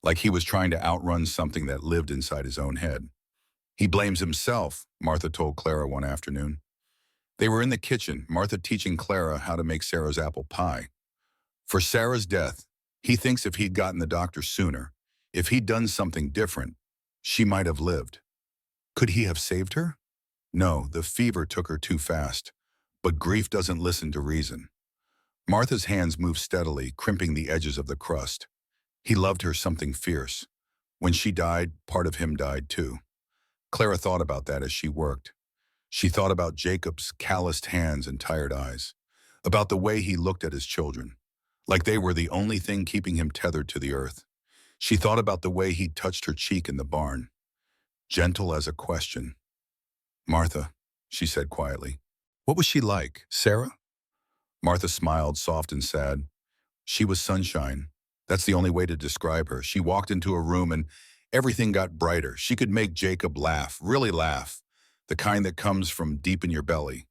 like he was trying to outrun something that lived inside his own head. He blames himself, Martha told Clara one afternoon. They were in the kitchen, Martha teaching Clara how to make Sarah's apple pie. For Sarah's death, he thinks if he'd gotten the doctor sooner, if he'd done something different, she might have lived. Could he have saved her? No, the fever took her too fast. But grief doesn't listen to reason. Martha's hands moved steadily, crimping the edges of the crust. He loved her something fierce. When she died, part of him died too. Clara thought about that as she worked. She thought about Jacob's calloused hands and tired eyes, about the way he looked at his children, like they were the only thing keeping him tethered to the earth. She thought about the way he touched her cheek in the barn, gentle as a question. Martha, she said quietly. What was she like, Sarah? Martha smiled, soft and sad. She was sunshine. That's the only way to describe her. She walked into a room and everything got brighter. She could make Jacob laugh, really laugh, the kind that comes from deep in your belly.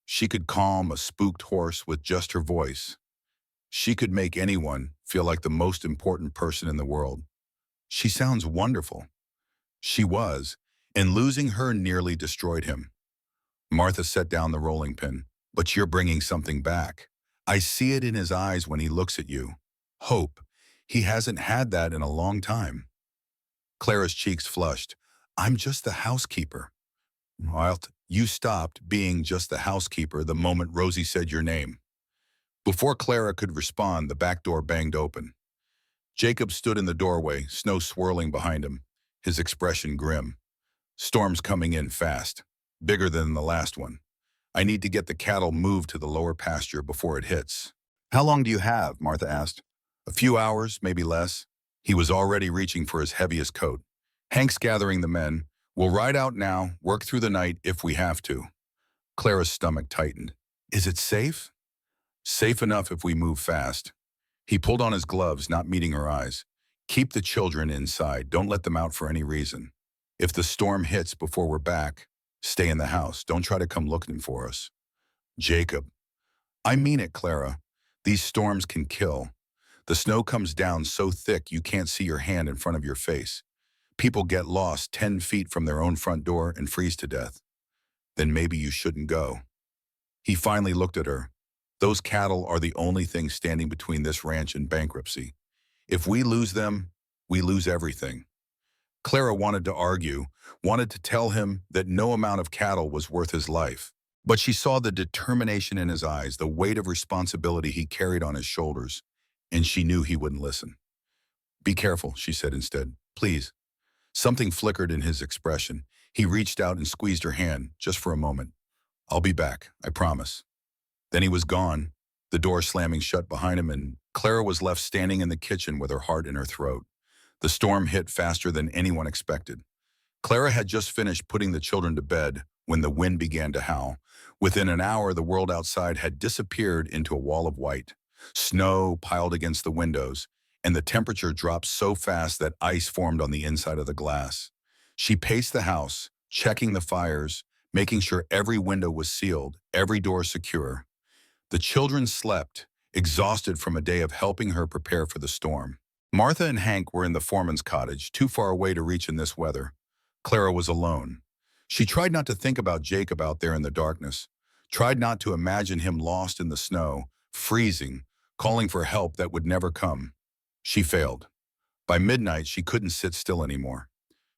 She could calm a spooked horse with just her voice. She could make anyone feel like the most important person in the world. She sounds wonderful. She was, and losing her nearly destroyed him. Martha set down the rolling pin. But you're bringing something back. I see it in his eyes when he looks at you. Hope. He hasn't had that in a long time. Clara's cheeks flushed. I'm just the housekeeper. Wild, you stopped being just the housekeeper the moment Rosie said your name. Before Clara could respond, the back door banged open. Jacob stood in the doorway, snow swirling behind him, his expression grim. Storm's coming in fast, bigger than the last one. I need to get the cattle moved to the lower pasture before it hits. How long do you have? Martha asked. A few hours, maybe less. He was already reaching for his heaviest coat. Hank's gathering the men. We'll ride out now, work through the night if we have to. Clara's stomach tightened. Is it safe? Safe enough if we move fast. He pulled on his gloves, not meeting her eyes. Keep the children inside. Don't let them out for any reason. If the storm hits before we're back, stay in the house. Don't try to come looking for us. Jacob. I mean it, Clara. These storms can kill. The snow comes down so thick you can't see your hand in front of your face. People get lost 10 feet from their own front door and freeze to death. Then maybe you shouldn't go. He finally looked at her. Those cattle are the only thing standing between this ranch and bankruptcy. If we lose them, we lose everything. Clara wanted to argue, wanted to tell him that no amount of cattle was worth his life. But she saw the determination in his eyes, the weight of responsibility he carried on his shoulders, and she knew he wouldn't listen. Be careful, she said instead. Please. Something flickered in his expression. He reached out and squeezed her hand, just for a moment. I'll be back, I promise. Then he was gone, the door slamming shut behind him, and Clara was left standing in the kitchen with her heart in her throat. The storm hit faster than anyone expected. Clara had just finished putting the children to bed when the wind began to howl. Within an hour, the world outside had disappeared into a wall of white. Snow piled against the windows, and the temperature dropped so fast that ice formed on the inside of the glass. She paced the house, checking the fires, making sure every window was sealed, every door secure. The children slept, exhausted from a day of helping her prepare for the storm. Martha and Hank were in the foreman's cottage, too far away to reach in this weather. Clara was alone. She tried not to think about Jacob out there in the darkness, tried not to imagine him lost in the snow, freezing, calling for help that would never come. She failed. By midnight, she couldn't sit still anymore.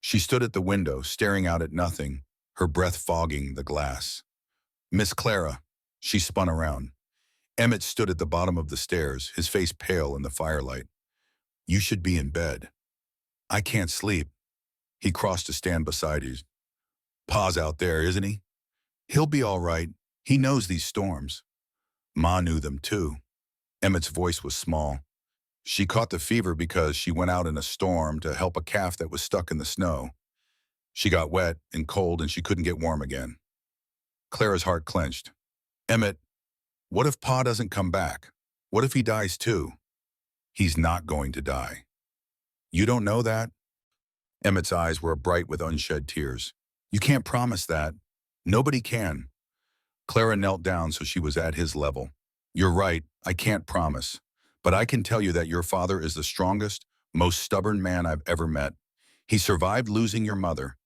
She stood at the window, staring out at nothing, her breath fogging the glass. Miss Clara, she spun around. Emmett stood at the bottom of the stairs, his face pale in the firelight. You should be in bed. I can't sleep. He crossed to stand beside you. Pa's out there, isn't he? He'll be all right. He knows these storms. Ma knew them too. Emmett's voice was small. She caught the fever because she went out in a storm to help a calf that was stuck in the snow. She got wet and cold and she couldn't get warm again. Clara's heart clenched. Emmett, what if Pa doesn't come back? What if he dies too? He's not going to die. You don't know that? Emmett's eyes were bright with unshed tears. You can't promise that. Nobody can. Clara knelt down so she was at his level. You're right, I can't promise. But I can tell you that your father is the strongest, most stubborn man I've ever met. He survived losing your mother.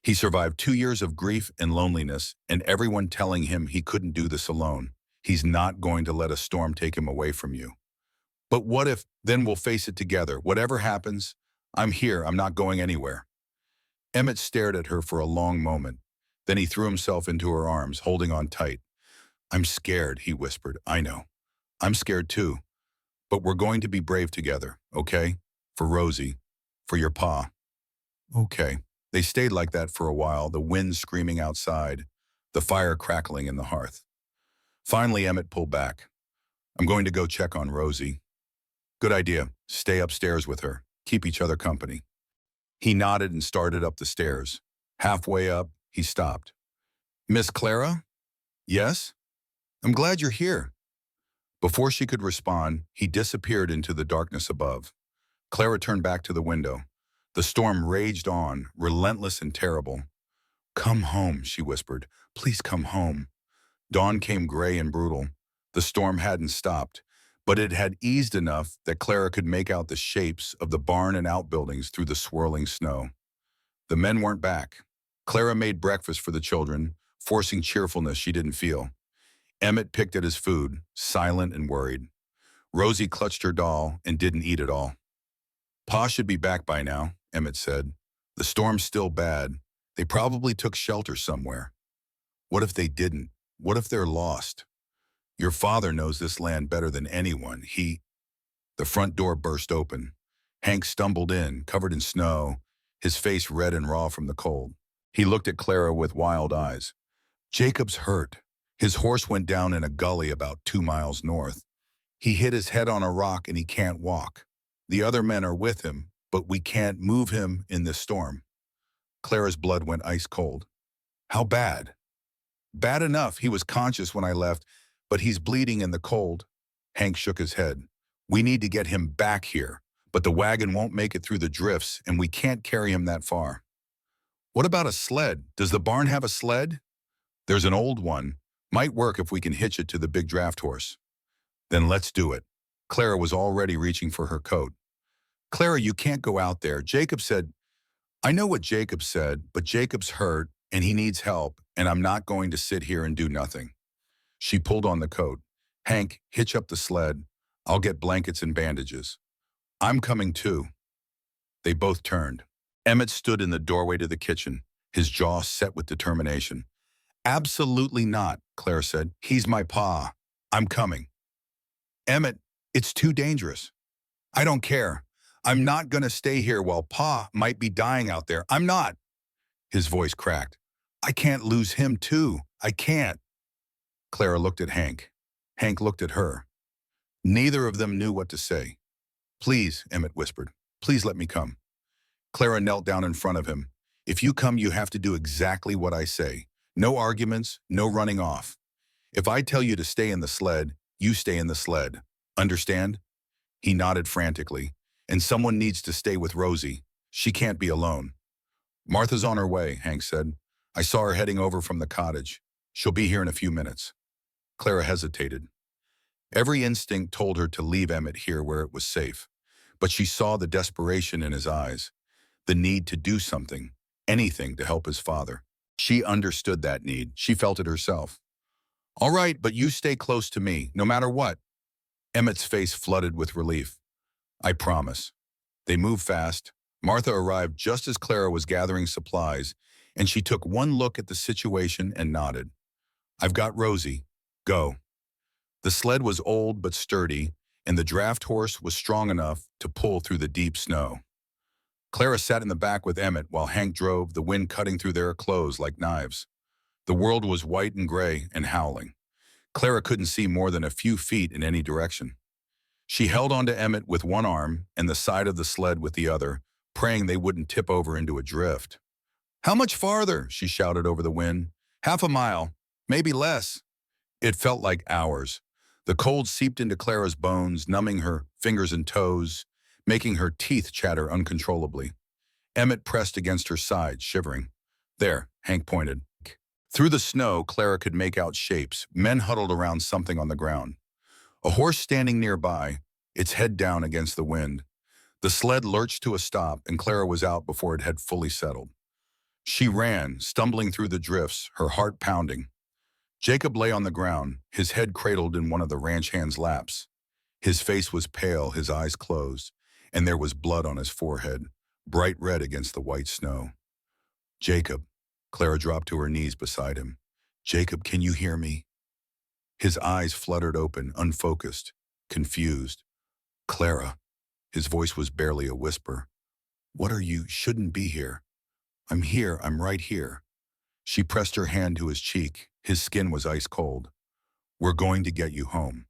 He survived 2 years of grief and loneliness, and everyone telling him he couldn't do this alone. He's not going to let a storm take him away from you. But what if, then we'll face it together. Whatever happens, I'm here, I'm not going anywhere. Emmett stared at her for a long moment. Then he threw himself into her arms, holding on tight. I'm scared, he whispered. I know. I'm scared too. But we're going to be brave together, okay? For Rosie, for your pa. Okay. They stayed like that for a while, the wind screaming outside, the fire crackling in the hearth. Finally, Emmett pulled back. I'm going to go check on Rosie. Good idea. Stay upstairs with her. Keep each other company. He nodded and started up the stairs. Halfway up, he stopped. Miss Clara? Yes? I'm glad you're here. Before she could respond, he disappeared into the darkness above. Clara turned back to the window. The storm raged on, relentless and terrible. Come home, she whispered. Please come home. Dawn came gray and brutal. The storm hadn't stopped, but it had eased enough that Clara could make out the shapes of the barn and outbuildings through the swirling snow. The men weren't back. Clara made breakfast for the children, forcing cheerfulness she didn't feel. Emmett picked at his food, silent and worried. Rosie clutched her doll and didn't eat it all. Pa should be back by now, Emmett said. The storm's still bad. They probably took shelter somewhere. What if they didn't? What if they're lost? Your father knows this land better than anyone. The front door burst open. Hank stumbled in, covered in snow, his face red and raw from the cold. He looked at Clara with wild eyes. Jacob's hurt. His horse went down in a gully about 2 miles north. He hit his head on a rock and he can't walk. The other men are with him, but we can't move him in this storm. Clara's blood went ice cold. How bad? Bad enough. He was conscious when I left, but he's bleeding in the cold. Hank shook his head. We need to get him back here, but the wagon won't make it through the drifts and we can't carry him that far. What about a sled? Does the barn have a sled? There's an old one. Might work if we can hitch it to the big draft horse. Then let's do it. Clara was already reaching for her coat. Clara, you can't go out there. Jacob said, I know what Jacob said, but Jacob's hurt and he needs help, and I'm not going to sit here and do nothing. She pulled on the coat. Hank, hitch up the sled. I'll get blankets and bandages. I'm coming too. They both turned. Emmett stood in the doorway to the kitchen, his jaw set with determination. Absolutely not, Claire said. He's my pa. I'm coming. Emmett, it's too dangerous. I don't care. I'm not going to stay here while Pa might be dying out there. I'm not. His voice cracked. I can't lose him too. I can't. Clara looked at Hank. Hank looked at her. Neither of them knew what to say. Please, Emmett whispered. Please let me come. Clara knelt down in front of him. If you come, you have to do exactly what I say. No arguments, no running off. If I tell you to stay in the sled, you stay in the sled. Understand? He nodded frantically. And someone needs to stay with Rosie. She can't be alone. Martha's on her way, Hank said. I saw her heading over from the cottage. She'll be here in a few minutes. Clara hesitated. Every instinct told her to leave Emmett here where it was safe, but she saw the desperation in his eyes, the need to do something, anything to help his father. She understood that need. She felt it herself. All right, but you stay close to me, no matter what. Emmett's face flooded with relief. I promise. They moved fast. Martha arrived just as Clara was gathering supplies, and she took one look at the situation and nodded. I've got Rosie. Go. The sled was old but sturdy, and the draft horse was strong enough to pull through the deep snow. Clara sat in the back with Emmett while Hank drove, the wind cutting through their clothes like knives. The world was white and gray and howling. Clara couldn't see more than a few feet in any direction. She held onto Emmett with one arm and the side of the sled with the other, praying they wouldn't tip over into a drift. How much farther? She shouted over the wind. Half a mile, maybe less. It felt like hours. The cold seeped into Clara's bones, numbing her fingers and toes, making her teeth chatter uncontrollably. Emmett pressed against her side, shivering. There, Hank pointed. Through the snow, Clara could make out shapes, men huddled around something on the ground. A horse standing nearby, its head down against the wind. The sled lurched to a stop, and Clara was out before it had fully settled. She ran, stumbling through the drifts, her heart pounding. Jacob lay on the ground, his head cradled in one of the ranch hand's laps. His face was pale, his eyes closed, and there was blood on his forehead, bright red against the white snow. Jacob. Clara dropped to her knees beside him. Jacob, can you hear me? His eyes fluttered open, unfocused, confused. Clara. His voice was barely a whisper. What are you? Shouldn't be here. I'm here. I'm right here. She pressed her hand to his cheek. His skin was ice cold. We're going to get you home.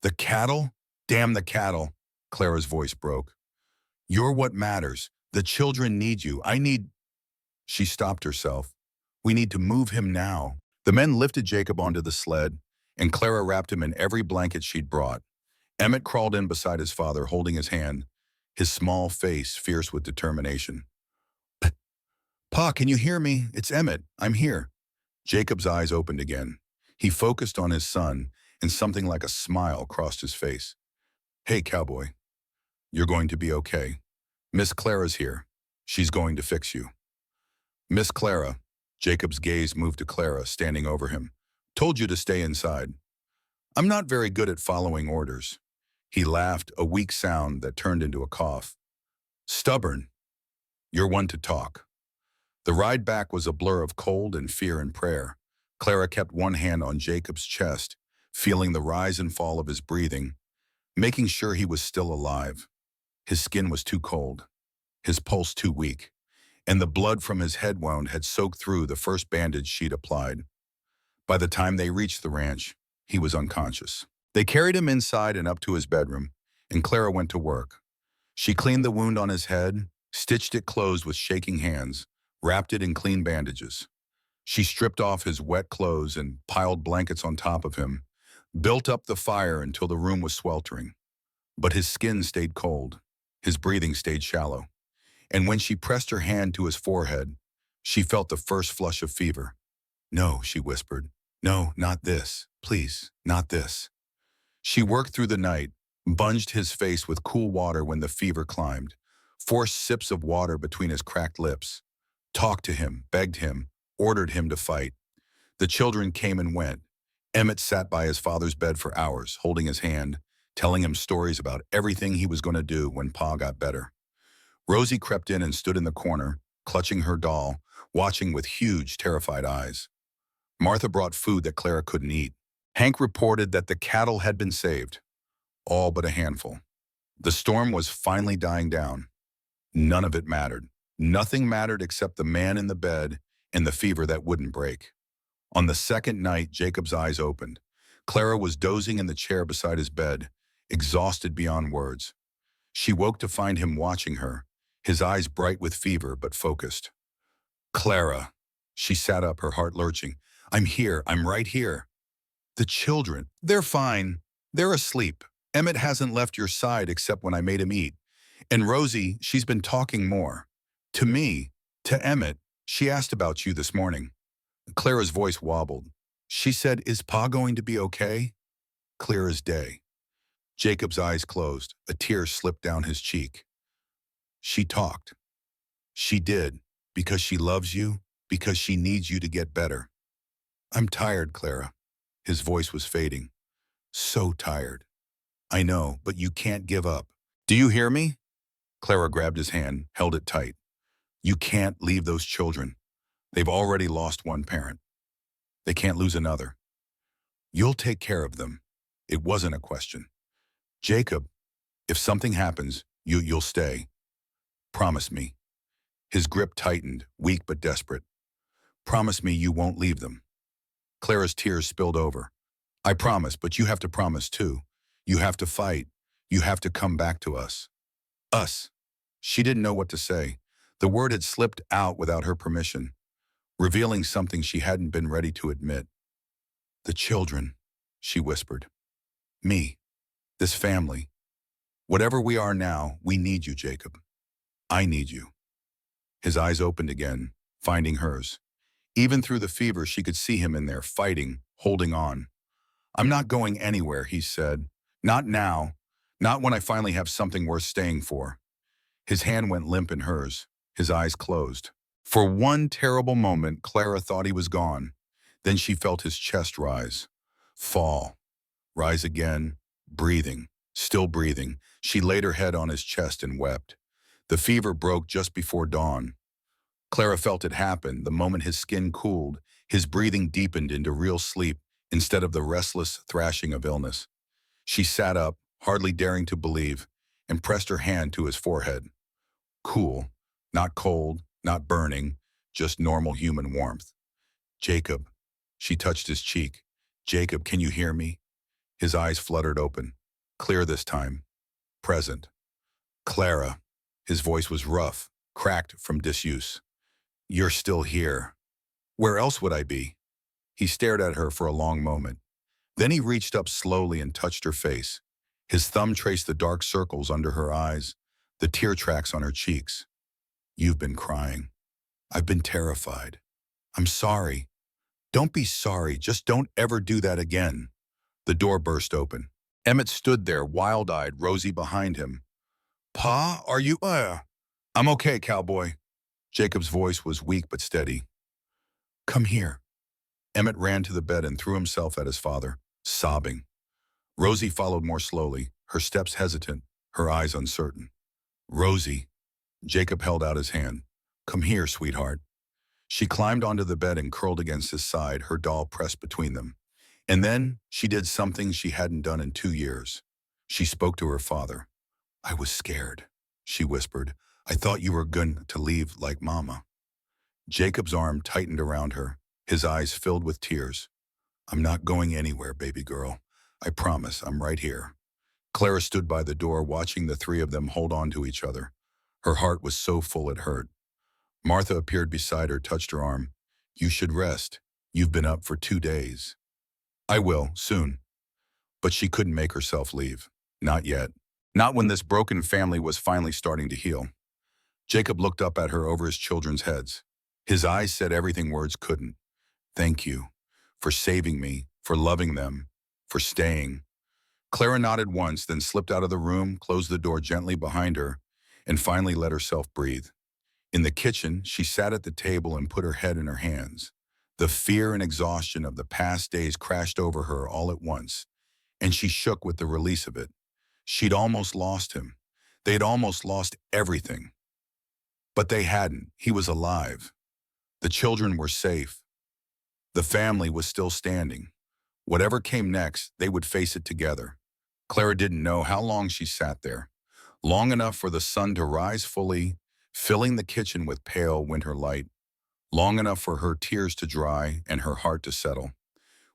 The cattle? Damn the cattle. Clara's voice broke. You're what matters. The children need you. I need... She stopped herself. We need to move him now. The men lifted Jacob onto the sled, and Clara wrapped him in every blanket she'd brought. Emmett crawled in beside his father, holding his hand, his small face fierce with determination. Pa, can you hear me? It's Emmett. I'm here. Jacob's eyes opened again. He focused on his son, and something like a smile crossed his face. Hey, cowboy. You're going to be okay. Miss Clara's here. She's going to fix you. Miss Clara. Jacob's gaze moved to Clara, standing over him. Told you to stay inside. I'm not very good at following orders. He laughed, a weak sound that turned into a cough. Stubborn. You're one to talk. The ride back was a blur of cold and fear and prayer. Clara kept one hand on Jacob's chest, feeling the rise and fall of his breathing, making sure he was still alive. His skin was too cold, his pulse too weak, and the blood from his head wound had soaked through the first bandage she'd applied. By the time they reached the ranch, he was unconscious. They carried him inside and up to his bedroom, and Clara went to work. She cleaned the wound on his head, stitched it closed with shaking hands, wrapped it in clean bandages. She stripped off his wet clothes and piled blankets on top of him, built up the fire until the room was sweltering. But his skin stayed cold, his breathing stayed shallow, and when she pressed her hand to his forehead, she felt the first flush of fever. "No," she whispered. "No, not this. Please, not this." She worked through the night, bunged his face with cool water when the fever climbed, forced sips of water between his cracked lips, talked to him, begged him, ordered him to fight. The children came and went. Emmett sat by his father's bed for hours, holding his hand, telling him stories about everything he was going to do when Pa got better. Rosie crept in and stood in the corner, clutching her doll, watching with huge, terrified eyes. Martha brought food that Clara couldn't eat. Hank reported that the cattle had been saved, all but a handful. The storm was finally dying down. None of it mattered. Nothing mattered except the man in the bed and the fever that wouldn't break. On the second night, Jacob's eyes opened. Clara was dozing in the chair beside his bed, exhausted beyond words. She woke to find him watching her, his eyes bright with fever but focused. "Clara." She sat up, her heart lurching. "I'm here. I'm right here." "The children, they're fine. They're asleep. Emmett hasn't left your side except when I made him eat. And Rosie, she's been talking more. To me, to Emmett. She asked about you this morning." Clara's voice wobbled. She said, "Is Pa going to be okay?" Clear as day. Jacob's eyes closed. A tear slipped down his cheek. "She talked. She did, because she loves you, because she needs you to get better." "I'm tired, Clara." His voice was fading. "So tired." "I know, but you can't give up. Do you hear me?" Clara grabbed his hand, held it tight. "You can't leave those children. They've already lost one parent. They can't lose another. You'll take care of them." It wasn't a question. "Jacob, if something happens, you'll stay. Promise me." His grip tightened, weak but desperate. "Promise me you won't leave them." Clara's tears spilled over. "I promise, but you have to promise too. You have to fight. You have to come back to us." "Us." She didn't know what to say. The word had slipped out without her permission, revealing something she hadn't been ready to admit. "The children," she whispered. "Me. This family. Whatever we are now, we need you, Jacob. I need you." His eyes opened again, finding hers. Even through the fever, she could see him in there, fighting, holding on. "I'm not going anywhere," he said. "Not now. Not when I finally have something worth staying for." His hand went limp in hers. His eyes closed. For one terrible moment, Clara thought he was gone. Then she felt his chest rise, fall, rise again, breathing, still breathing. She laid her head on his chest and wept. The fever broke just before dawn. Clara felt it happen the moment his skin cooled, his breathing deepened into real sleep instead of the restless thrashing of illness. She sat up, hardly daring to believe, and pressed her hand to his forehead. Cool, not cold, not burning, just normal human warmth. "Jacob." She touched his cheek. "Jacob, can you hear me?" His eyes fluttered open, clear this time, present. "Clara." His voice was rough, cracked from disuse. "You're still here." "Where else would I be?" He stared at her for a long moment. Then he reached up slowly and touched her face. His thumb traced the dark circles under her eyes, the tear tracks on her cheeks. "You've been crying. I've been terrified. I'm sorry." "Don't be sorry. Just don't ever do that again." The door burst open. Emmett stood there, wild-eyed, Rosie behind him. "Pa, are you, I'm okay, cowboy." Jacob's voice was weak but steady. "Come here." Emmett ran to the bed and threw himself at his father, sobbing. Rosie followed more slowly, her steps hesitant, her eyes uncertain. "Rosie." Jacob held out his hand. "Come here, sweetheart." She climbed onto the bed and curled against his side, her doll pressed between them. And then she did something she hadn't done in 2 years. She spoke to her father. "I was scared," she whispered. "I thought you were going to leave like Mama." Jacob's arm tightened around her, his eyes filled with tears. "I'm not going anywhere, baby girl. I promise, I'm right here." Clara stood by the door watching the three of them hold on to each other. Her heart was so full it hurt. Martha appeared beside her, touched her arm. "You should rest. You've been up for 2 days." "I will, soon." But she couldn't make herself leave. Not yet. Not when this broken family was finally starting to heal. Jacob looked up at her over his children's heads. His eyes said everything words couldn't. "Thank you. For saving me. For loving them. For staying." Clara nodded once, then slipped out of the room, closed the door gently behind her, and finally let herself breathe. In the kitchen, she sat at the table and put her head in her hands. The fear and exhaustion of the past days crashed over her all at once, and she shook with the release of it. She'd almost lost him. They'd almost lost everything. But they hadn't. He was alive. The children were safe. The family was still standing. Whatever came next, they would face it together. Clara didn't know how long she sat there. Long enough for the sun to rise fully, filling the kitchen with pale winter light. Long enough for her tears to dry and her heart to settle.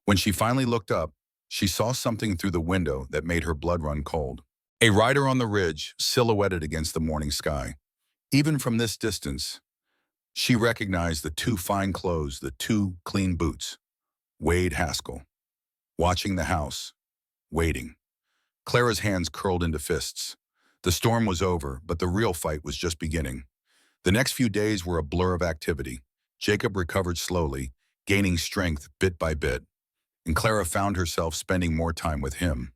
When she finally looked up, she saw something through the window that made her blood run cold. A rider on the ridge, silhouetted against the morning sky. Even from this distance, she recognized the two fine clothes, the two clean boots. Wade Haskell. Watching the house. Waiting. Clara's hands curled into fists. The storm was over, but the real fight was just beginning. The next few days were a blur of activity. Jacob recovered slowly, gaining strength bit by bit, and Clara found herself spending more time with him.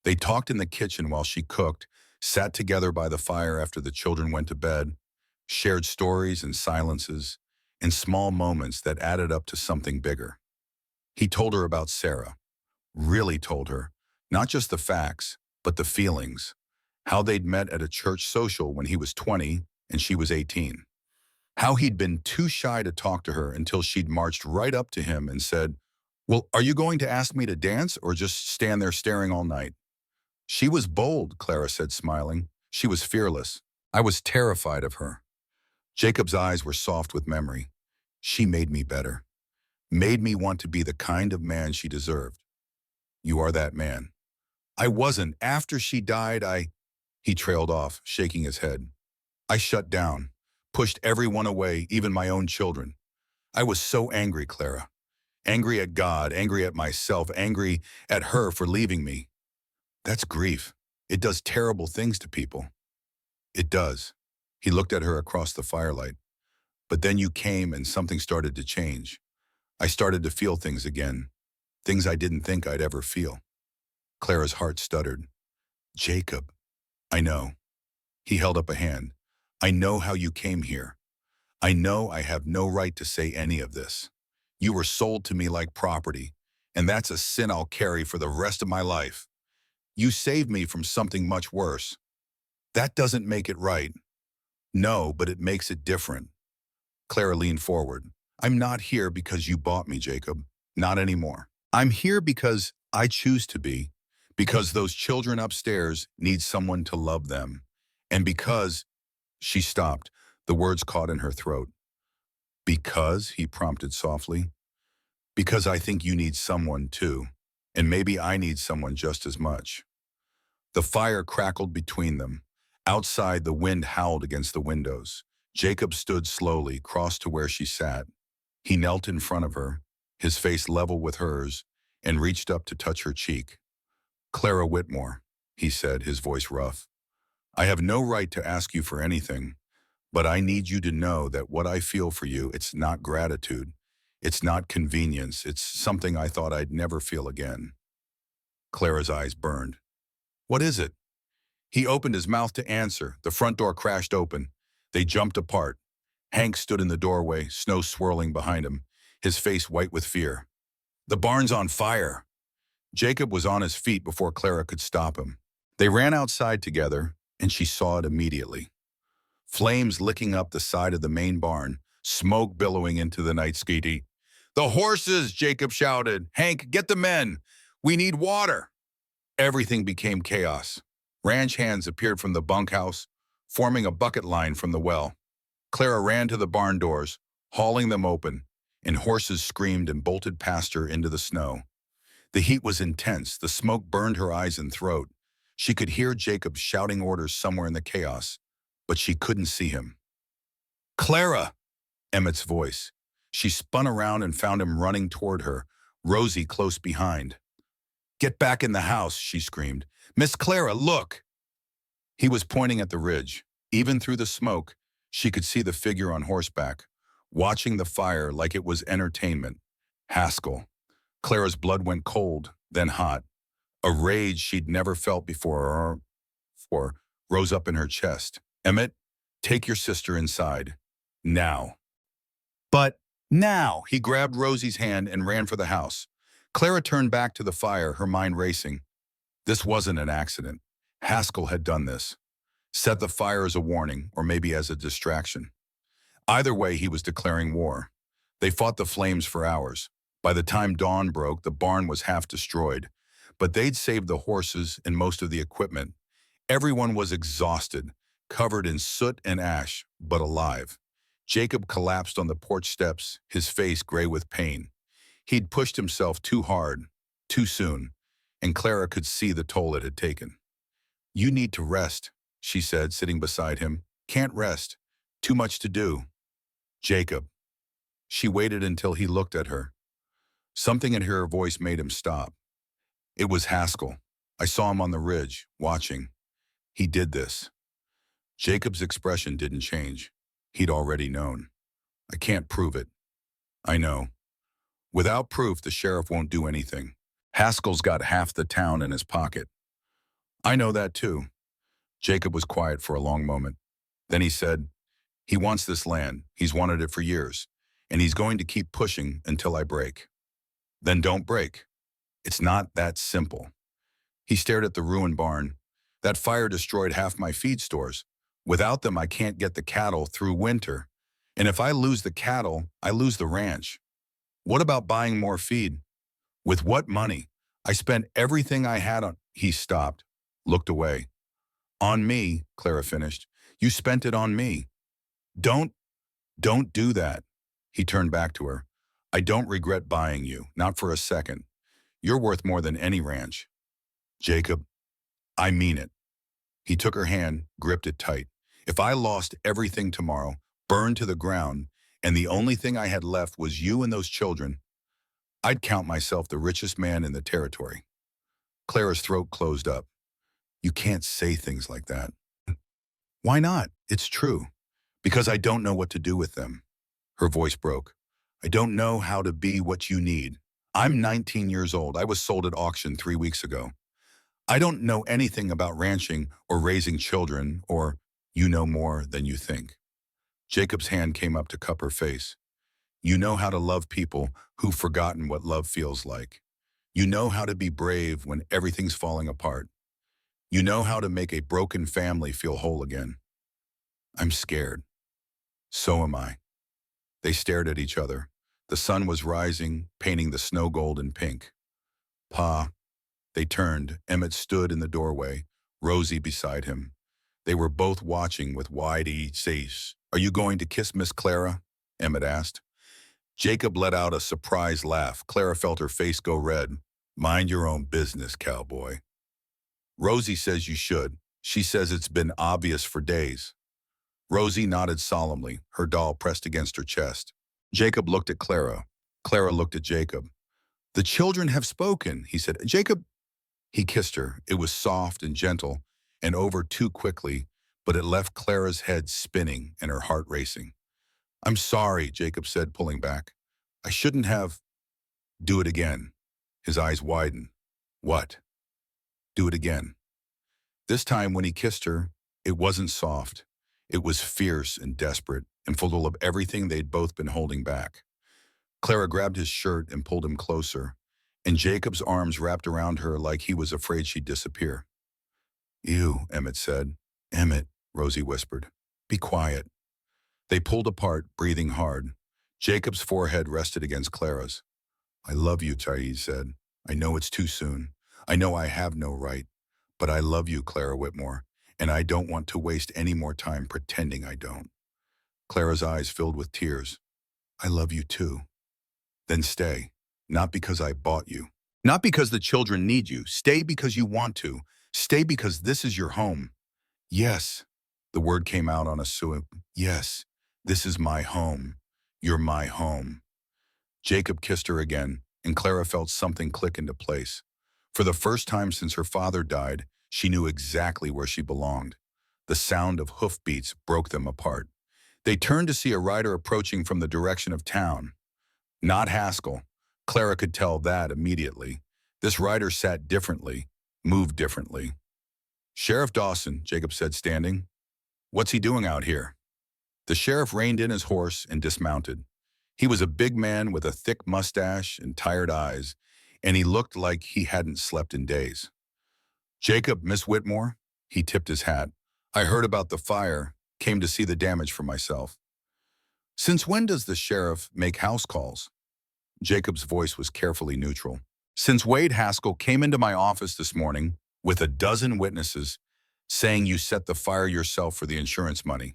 They talked in the kitchen while she cooked, sat together by the fire after the children went to bed, shared stories and silences, and small moments that added up to something bigger. He told her about Sarah, really told her, not just the facts, but the feelings, how they'd met at a church social when he was 20 and she was 18. How he'd been too shy to talk to her until she'd marched right up to him and said, "Well, are you going to ask me to dance or just stand there staring all night?" She was bold, Clara said, smiling. She was fearless. I was terrified of her. Jacob's eyes were soft with memory. She made me better. Made me want to be the kind of man she deserved. You are that man. I wasn't. After she died, He trailed off, shaking his head. I shut down, pushed everyone away, even my own children. I was so angry, Clara. Angry at God, angry at myself, angry at her for leaving me. That's grief. It does terrible things to people. It does. He looked at her across the firelight. But then you came and something started to change. I started to feel things again. Things I didn't think I'd ever feel. Clara's heart stuttered. Jacob. I know. He held up a hand. I know how you came here. I know I have no right to say any of this. You were sold to me like property, and that's a sin I'll carry for the rest of my life. You saved me from something much worse. That doesn't make it right. No, but it makes it different. Clara leaned forward. I'm not here because you bought me, Jacob. Not anymore. I'm here because I choose to be, because those children upstairs need someone to love them, and because... She stopped, the words caught in her throat. Because, he prompted softly. Because I think you need someone too, and maybe I need someone just as much. The fire crackled between them. Outside, the wind howled against the windows. Jacob stood slowly, crossed to where she sat. He knelt in front of her, his face level with hers, and reached up to touch her cheek. Clara Whitmore, he said, his voice rough. I have no right to ask you for anything, but I need you to know that what I feel for you, it's not gratitude. It's not convenience. It's something I thought I'd never feel again. Clara's eyes burned. What is it? He opened his mouth to answer. The front door crashed open. They jumped apart. Hank stood in the doorway, snow swirling behind him, his face white with fear. The barn's on fire. Jacob was on his feet before Clara could stop him. They ran outside together, and she saw it immediately. Flames licking up the side of the main barn, smoke billowing into the night sky. "The horses!" Jacob shouted. "Hank, get the men! We need water!" Everything became chaos. Ranch hands appeared from the bunkhouse, forming a bucket line from the well. Clara ran to the barn doors, hauling them open, and horses screamed and bolted past her into the snow. The heat was intense. The smoke burned her eyes and throat. She could hear Jacob shouting orders somewhere in the chaos, but she couldn't see him. "Clara!" Emmett's voice. She spun around and found him running toward her, Rosie close behind. "Get back in the house," she screamed. "Miss Clara, look!" He was pointing at the ridge. Even through the smoke, she could see the figure on horseback, watching the fire like it was entertainment. Haskell. Clara's blood went cold, then hot. A rage she'd never felt before rose up in her chest. "Emmett, take your sister inside. Now." "But now!" He grabbed Rosie's hand and ran for the house. Clara turned back to the fire, her mind racing. This wasn't an accident. Haskell had done this. Set the fire as a warning, or maybe as a distraction. Either way, he was declaring war. They fought the flames for hours. By the time dawn broke, the barn was half destroyed. But they'd saved the horses and most of the equipment. Everyone was exhausted, covered in soot and ash, but alive. Jacob collapsed on the porch steps, his face gray with pain. He'd pushed himself too hard, too soon, and Clara could see the toll it had taken. "You need to rest," she said, sitting beside him. "Can't rest. Too much to do." "Jacob." She waited until he looked at her. Something in her voice made him stop. "It was Haskell. I saw him on the ridge, watching. He did this." Jacob's expression didn't change. He'd already known. "I can't prove it." "I know. Without proof, the sheriff won't do anything. Haskell's got half the town in his pocket." "I know that too." Jacob was quiet for a long moment. Then he said, "He wants this land. He's wanted it for years. And he's going to keep pushing until I break." "Then don't break." "It's not that simple." He stared at the ruined barn. "That fire destroyed half my feed stores. Without them, I can't get the cattle through winter. And if I lose the cattle, I lose the ranch. What about buying more feed? With what money? I spent everything I had on—" He stopped, looked away. "On me," Clara finished. "You spent it on me." Don't do that." He turned back to her. "I don't regret buying you, not for a second. You're worth more than any ranch." "Jacob, I mean it." He took her hand, gripped it tight. "If I lost everything tomorrow, burned to the ground, and the only thing I had left was you and those children, I'd count myself the richest man in the territory." Clara's throat closed up. "You can't say things like that." "Why not? It's true. Because I don't know what to do with them." Her voice broke. "I don't know how to be what you need. I'm 19 years old. I was sold at auction 3 weeks ago. I don't know anything about ranching or raising children, or you know more than you think." Jacob's hand came up to cup her face. "You know how to love people who've forgotten what love feels like. You know how to be brave when everything's falling apart. You know how to make a broken family feel whole again." "I'm scared." "So am I." They stared at each other. The sun was rising, painting the snow gold and pink. "Pa." They turned. Emmett stood in the doorway, Rosie beside him. They were both watching with wide-eyed eyes. "Are you going to kiss Miss Clara?" Emmett asked. Jacob let out a surprised laugh. Clara felt her face go red. "Mind your own business, cowboy." "Rosie says you should. She says it's been obvious for days." Rosie nodded solemnly, her doll pressed against her chest. Jacob looked at Clara. Clara looked at Jacob. "The children have spoken," he said. "Jacob—" He kissed her. It was soft and gentle, and over too quickly, but it left Clara's head spinning and her heart racing. "I'm sorry," Jacob said, pulling back. "I shouldn't have—" "Do it again." His eyes widened. "What?" "Do it again." This time when he kissed her, it wasn't soft. It was fierce and desperate and full of everything they'd both been holding back. Clara grabbed his shirt and pulled him closer, and Jacob's arms wrapped around her like he was afraid she'd disappear. Ew, Emmett said. Emmett, Rosie whispered. Be quiet. They pulled apart, breathing hard. Jacob's forehead rested against Clara's. I love you, Thais said. I know it's too soon. I know I have no right. But I love you, Clara Whitmore, and I don't want to waste any more time pretending I don't. Clara's eyes filled with tears. I love you too. Then stay. Not because I bought you. Not because the children need you. Stay because you want to. Stay because this is your home. Yes. The word came out on a swoop. Yes. This is my home. You're my home. Jacob kissed her again, and Clara felt something click into place. For the first time since her father died, she knew exactly where she belonged. The sound of hoofbeats broke them apart. They turned to see a rider approaching from the direction of town. Not Haskell. Clara could tell that immediately. This rider sat differently, moved differently. Sheriff Dawson, Jacob said, standing. What's he doing out here? The sheriff reined in his horse and dismounted. He was a big man with a thick mustache and tired eyes, and he looked like he hadn't slept in days. Jacob, Miss Whitmore? He tipped his hat. I heard about the fire, came to see the damage for myself. Since when does the sheriff make house calls? Jacob's voice was carefully neutral. Since Wade Haskell came into my office this morning with a dozen witnesses saying you set the fire yourself for the insurance money.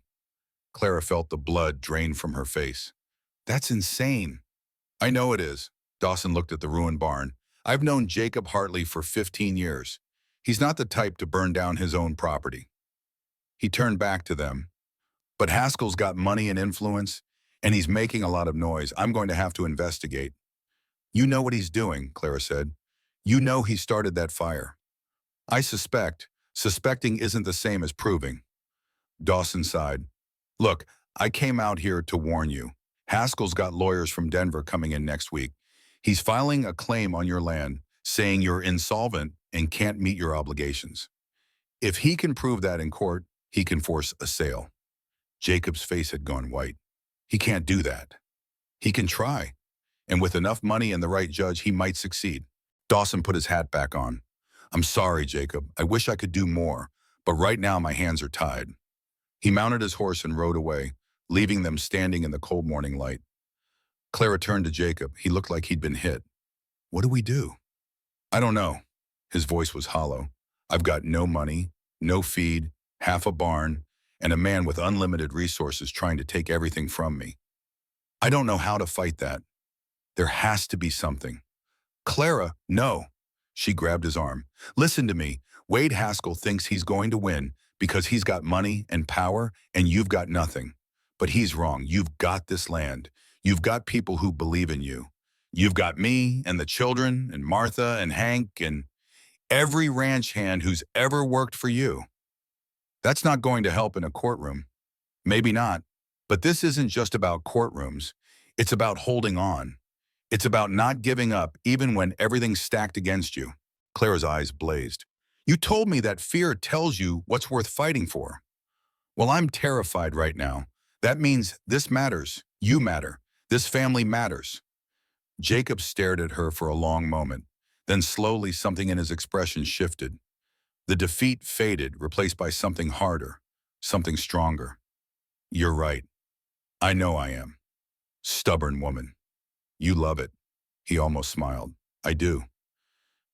Clara felt the blood drain from her face. That's insane. I know it is. Dawson looked at the ruined barn. I've known Jacob Hartley for 15 years. He's not the type to burn down his own property. He turned back to them. But Haskell's got money and influence, and he's making a lot of noise. I'm going to have to investigate. You know what he's doing, Clara said. You know he started that fire. I suspect. Suspecting isn't the same as proving. Dawson sighed. Look, I came out here to warn you. Haskell's got lawyers from Denver coming in next week. He's filing a claim on your land, saying you're insolvent and can't meet your obligations. If he can prove that in court, he can force a sale. Jacob's face had gone white. He can't do that. He can try. And with enough money and the right judge, he might succeed. Dawson put his hat back on. I'm sorry, Jacob. I wish I could do more, but right now my hands are tied. He mounted his horse and rode away, leaving them standing in the cold morning light. Clara turned to Jacob. He looked like he'd been hit. What do we do? I don't know. His voice was hollow. I've got no money, no feed, half a barn, and a man with unlimited resources trying to take everything from me. I don't know how to fight that. There has to be something. Clara, no. She grabbed his arm. Listen to me. Wade Haskell thinks he's going to win because he's got money and power and you've got nothing. But he's wrong. You've got this land. You've got people who believe in you. You've got me and the children and Martha and Hank and every ranch hand who's ever worked for you. That's not going to help in a courtroom. Maybe not. But this isn't just about courtrooms. It's about holding on. It's about not giving up even when everything's stacked against you. Clara's eyes blazed. You told me that fear tells you what's worth fighting for. Well, I'm terrified right now. That means this matters. You matter. This family matters. Jacob stared at her for a long moment. Then slowly something in his expression shifted. The defeat faded, replaced by something harder, something stronger. You're right. I know I am. Stubborn woman. You love it. He almost smiled. I do.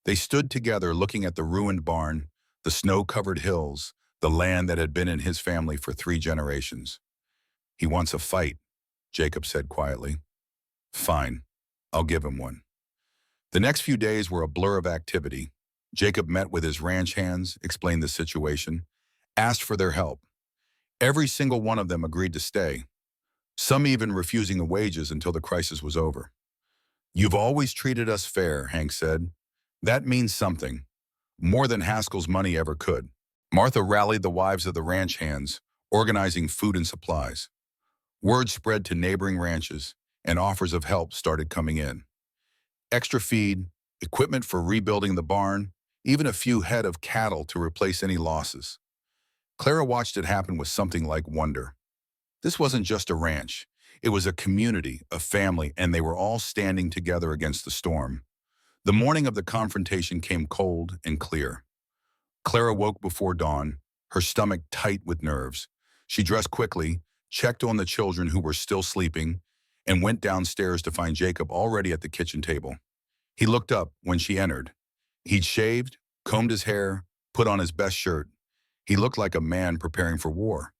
They stood together looking at the ruined barn, the snow-covered hills, the land that had been in his family for 3 generations. He wants a fight, Jacob said quietly. Fine. I'll give him one. The next few days were a blur of activity. Jacob met with his ranch hands, explained the situation, asked for their help. Every single one of them agreed to stay, some even refusing the wages until the crisis was over. You've always treated us fair, Hank said. That means something, more than Haskell's money ever could. Martha rallied the wives of the ranch hands, organizing food and supplies. Word spread to neighboring ranches, and offers of help started coming in. Extra feed, equipment for rebuilding the barn, even a few head of cattle to replace any losses. Clara watched it happen with something like wonder. This wasn't just a ranch. It was a community, a family, and they were all standing together against the storm. The morning of the confrontation came cold and clear. Clara woke before dawn, her stomach tight with nerves. She dressed quickly, checked on the children who were still sleeping, and went downstairs to find Jacob already at the kitchen table. He looked up when she entered. He'd shaved, combed his hair, put on his best shirt. He looked like a man preparing for war.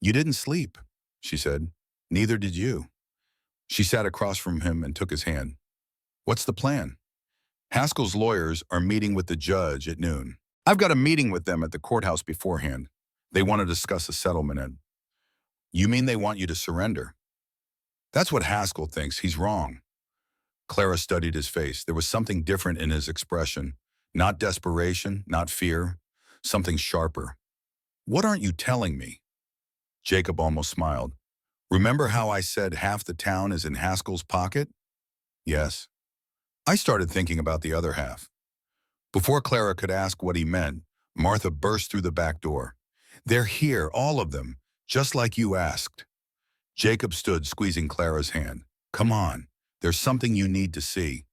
"You didn't sleep," she said. "Neither did you." She sat across from him and took his hand. "What's the plan?" "Haskell's lawyers are meeting with the judge at noon. I've got a meeting with them at the courthouse beforehand. They want to discuss a settlement and—" "You mean they want you to surrender?" "That's what Haskell thinks. He's wrong." Clara studied his face. There was something different in his expression. Not desperation, not fear, something sharper. "What aren't you telling me?" Jacob almost smiled. "Remember how I said half the town is in Haskell's pocket?" "Yes." "I started thinking about the other half." Before Clara could ask what he meant, Martha burst through the back door. "They're here, all of them, just like you asked." Jacob stood, squeezing Clara's hand. "Come on, there's something you need to see."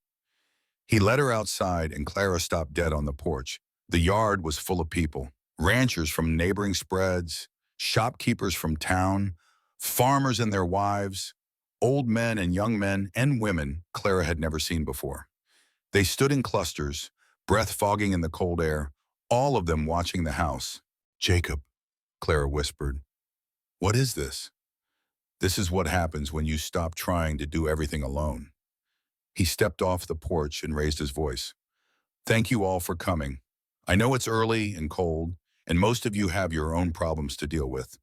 He led her outside, and Clara stopped dead on the porch. The yard was full of people. Ranchers from neighboring spreads, shopkeepers from town, farmers and their wives, old men and young men and women Clara had never seen before. They stood in clusters, breath fogging in the cold air, all of them watching the house. "Jacob," Clara whispered, "what is this?" "This is what happens when you stop trying to do everything alone." He stepped off the porch and raised his voice. "Thank you all for coming. I know it's early and cold, and most of you have your own problems to deal with.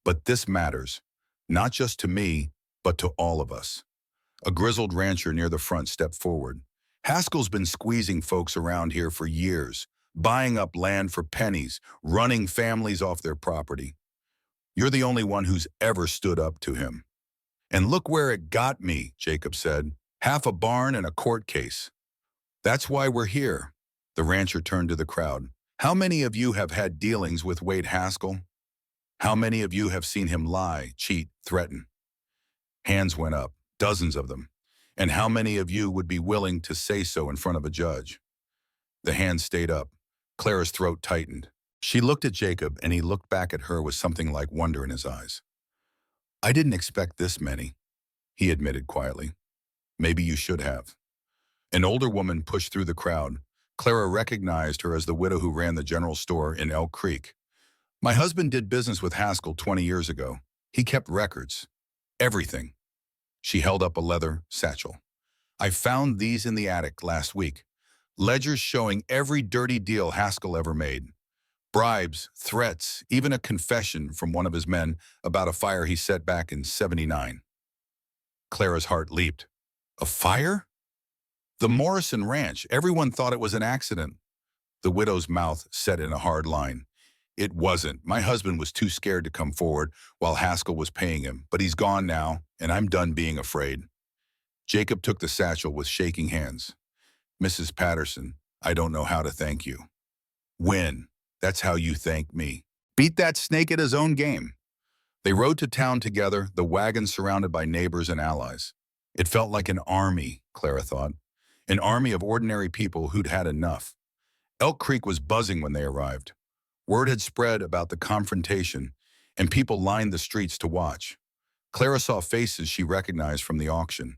But this matters, not just to me, but to all of us." A grizzled rancher near the front stepped forward. "Haskell's been squeezing folks around here for years, buying up land for pennies, running families off their property. You're the only one who's ever stood up to him." "And look where it got me," Jacob said. "Half a barn and a court case." "That's why we're here." The rancher turned to the crowd. "How many of you have had dealings with Wade Haskell? How many of you have seen him lie, cheat, threaten?" Hands went up, dozens of them. "And how many of you would be willing to say so in front of a judge?" The hands stayed up. Clara's throat tightened. She looked at Jacob, and he looked back at her with something like wonder in his eyes. "I didn't expect this many," he admitted quietly. "Maybe you should have." An older woman pushed through the crowd. Clara recognized her as the widow who ran the general store in Elk Creek. "My husband did business with Haskell 20 years ago. He kept records. Everything." She held up a leather satchel. "I found these in the attic last week. Ledgers showing every dirty deal Haskell ever made. Bribes, threats, even a confession from one of his men about a fire he set back in '79. Clara's heart leaped. "A fire?" "The Morrison Ranch. Everyone thought it was an accident." The widow's mouth set in a hard line. "It wasn't. My husband was too scared to come forward while Haskell was paying him, but he's gone now, and I'm done being afraid." Jacob took the satchel with shaking hands. "Mrs. Patterson, I don't know how to thank you." "Win. That's how you thank me. Beat that snake at his own game." They rode to town together, the wagon surrounded by neighbors and allies. It felt like an army, Clara thought. An army of ordinary people who'd had enough. Elk Creek was buzzing when they arrived. Word had spread about the confrontation, and people lined the streets to watch. Clara saw faces she recognized from the auction.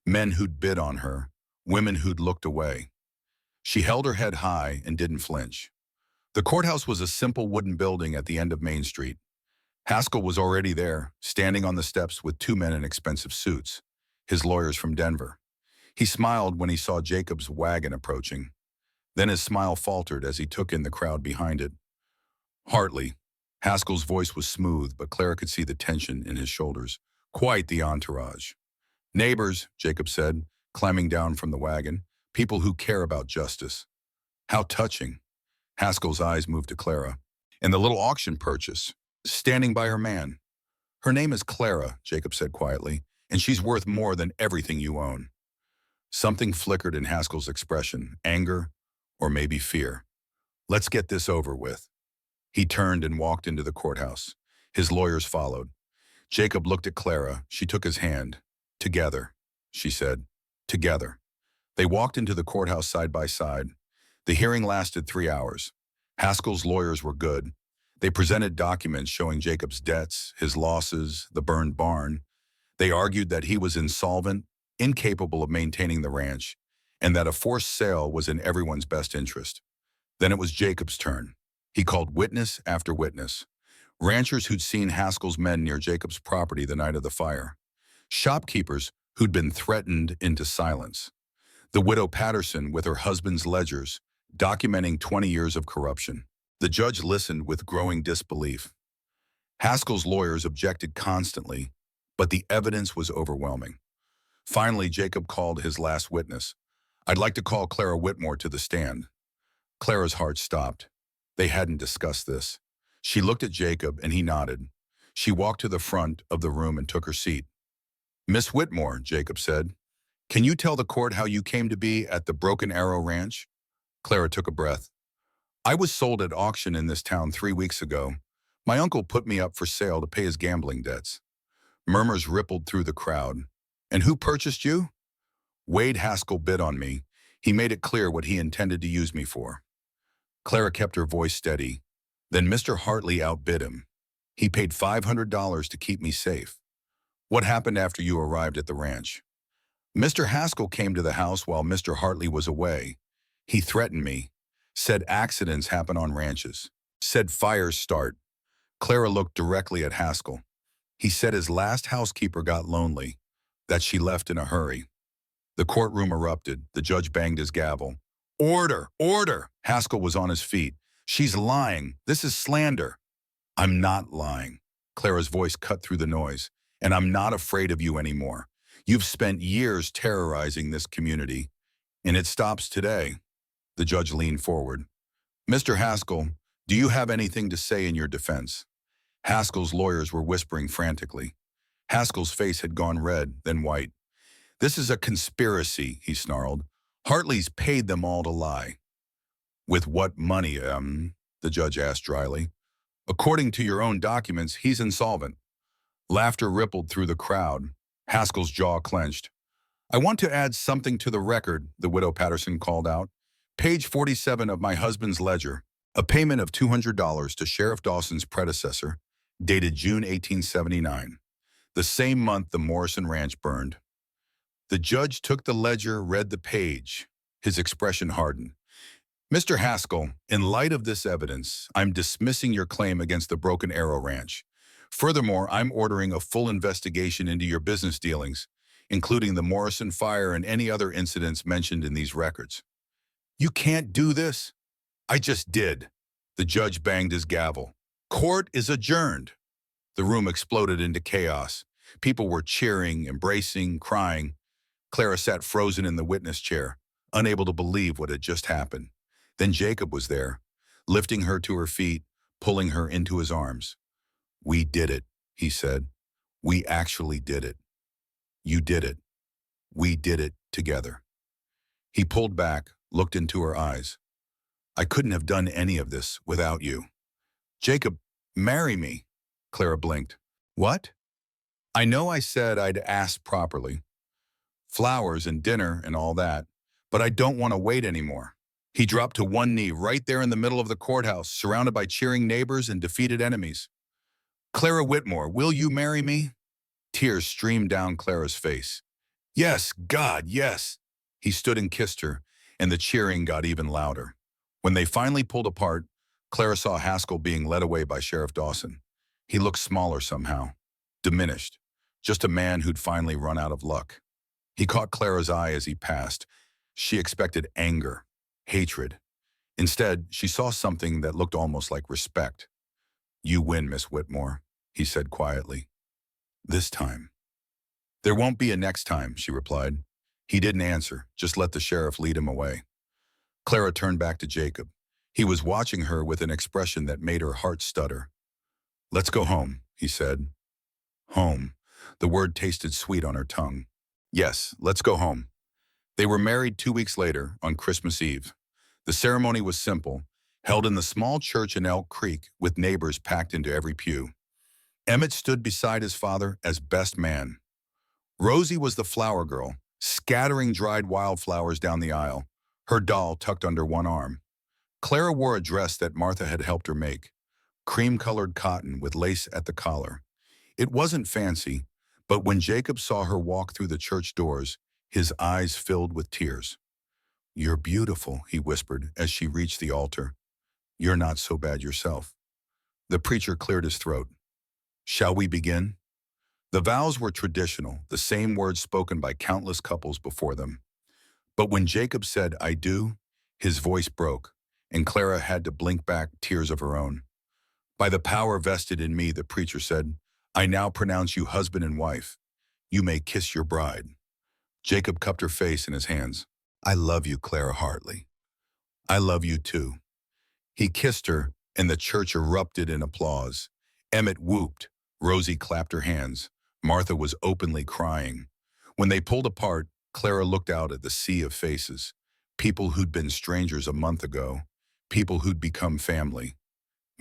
Men who'd bid on her, women who'd looked away. She held her head high and didn't flinch. The courthouse was a simple wooden building at the end of Main Street. Haskell was already there, standing on the steps with two men in expensive suits, his lawyers from Denver. He smiled when he saw Jacob's wagon approaching. Then his smile faltered as he took in the crowd behind it. "Hartley." Haskell's voice was smooth, but Clara could see the tension in his shoulders. "Quite the entourage." "Neighbors," Jacob said, climbing down from the wagon. "People who care about justice." "How touching." Haskell's eyes moved to Clara. "And the little auction purchase, standing by her man." "Her name is Clara," Jacob said quietly, "and she's worth more than everything you own." Something flickered in Haskell's expression, anger, or maybe fear. "Let's get this over with." He turned and walked into the courthouse. His lawyers followed. Jacob looked at Clara. She took his hand. "Together," she said. "Together." They walked into the courthouse side by side. The hearing lasted 3 hours. Haskell's lawyers were good. They presented documents showing Jacob's debts, his losses, the burned barn. They argued that he was insolvent, incapable of maintaining the ranch, and that a forced sale was in everyone's best interest. Then it was Jacob's turn. He called witness after witness. Ranchers who'd seen Haskell's men near Jacob's property the night of the fire. Shopkeepers who'd been threatened into silence. The widow Patterson with her husband's ledgers, documenting 20 years of corruption. The judge listened with growing disbelief. Haskell's lawyers objected constantly, but the evidence was overwhelming. Finally, Jacob called his last witness. "I'd like to call Clara Whitmore to the stand." Clara's heart stopped. They hadn't discussed this. She looked at Jacob and he nodded. She walked to the front of the room and took her seat. "Miss Whitmore," Jacob said, "can you tell the court how you came to be at the Broken Arrow Ranch?" Clara took a breath. "I was sold at auction in this town 3 weeks ago. My uncle put me up for sale to pay his gambling debts." Murmurs rippled through the crowd. "And who purchased you?" "Wade Haskell bid on me. He made it clear what he intended to use me for." Clara kept her voice steady. "Then Mr. Hartley outbid him. He paid $500 to keep me safe." "What happened after you arrived at the ranch?" "Mr. Haskell came to the house while Mr. Hartley was away. He threatened me, said accidents happen on ranches, said fires start." Clara looked directly at Haskell. "He said his last housekeeper got lonely, that she left in a hurry." The courtroom erupted. The judge banged his gavel. "Order! Order!" Haskell was on his feet. "She's lying. This is slander." "I'm not lying." Clara's voice cut through the noise. "And I'm not afraid of you anymore. You've spent years terrorizing this community, and it stops today." The judge leaned forward. "Mr. Haskell, do you have anything to say in your defense?" Haskell's lawyers were whispering frantically. Haskell's face had gone red, then white. "This is a conspiracy," he snarled. "Hartley's paid them all to lie." "With what money, the judge asked dryly. "According to your own documents, he's insolvent." Laughter rippled through the crowd. Haskell's jaw clenched. "I want to add something to the record," the widow Patterson called out. "Page 47 of my husband's ledger. A payment of $200 to Sheriff Dawson's predecessor, dated June 1879, the same month the Morrison Ranch burned." The judge took the ledger, read the page. His expression hardened. "Mr. Haskell, in light of this evidence, I'm dismissing your claim against the Broken Arrow Ranch. Furthermore, I'm ordering a full investigation into your business dealings, including the Morrison fire and any other incidents mentioned in these records." "You can't do this." "I just did." The judge banged his gavel. "Court is adjourned." The room exploded into chaos. People were cheering, embracing, crying. Clara sat frozen in the witness chair, unable to believe what had just happened. Then Jacob was there, lifting her to her feet, pulling her into his arms. "We did it," he said. "We actually did it. You did it. We did it together." He pulled back, looked into her eyes. "I couldn't have done any of this without you." "Jacob, marry me." Clara blinked. "What?" "I know I said I'd ask properly. Flowers and dinner and all that, but I don't want to wait anymore." He dropped to one knee right there in the middle of the courthouse, surrounded by cheering neighbors and defeated enemies. "Clara Whitmore, will you marry me?" Tears streamed down Clara's face. "Yes, God, yes." He stood and kissed her, and the cheering got even louder. When they finally pulled apart, Clara saw Haskell being led away by Sheriff Dawson. He looked smaller somehow, diminished, just a man who'd finally run out of luck. He caught Clara's eye as he passed. She expected anger, hatred. Instead, she saw something that looked almost like respect. "You win, Miss Whitmore," he said quietly. "This time." "There won't be a next time," she replied. He didn't answer, just let the sheriff lead him away. Clara turned back to Jacob. He was watching her with an expression that made her heart stutter. "Let's go home," he said. Home. The word tasted sweet on her tongue. "Yes, let's go home." They were married 2 weeks later, on Christmas Eve. The ceremony was simple, held in the small church in Elk Creek with neighbors packed into every pew. Emmett stood beside his father as best man. Rosie was the flower girl, scattering dried wildflowers down the aisle, her doll tucked under one arm. Clara wore a dress that Martha had helped her make, cream-colored cotton with lace at the collar. It wasn't fancy, but when Jacob saw her walk through the church doors, his eyes filled with tears. "You're beautiful," he whispered as she reached the altar. "You're not so bad yourself." The preacher cleared his throat. "Shall we begin?" The vows were traditional, the same words spoken by countless couples before them. But when Jacob said, "I do," his voice broke, and Clara had to blink back tears of her own. "By the power vested in me," the preacher said, "I now pronounce you husband and wife. You may kiss your bride." Jacob cupped her face in his hands. "I love you, Clara Hartley. I love you too." He kissed her, and the church erupted in applause. Emmett whooped. Rosie clapped her hands. Martha was openly crying. When they pulled apart, Clara looked out at the sea of faces. People who'd been strangers a month ago. People who'd become family.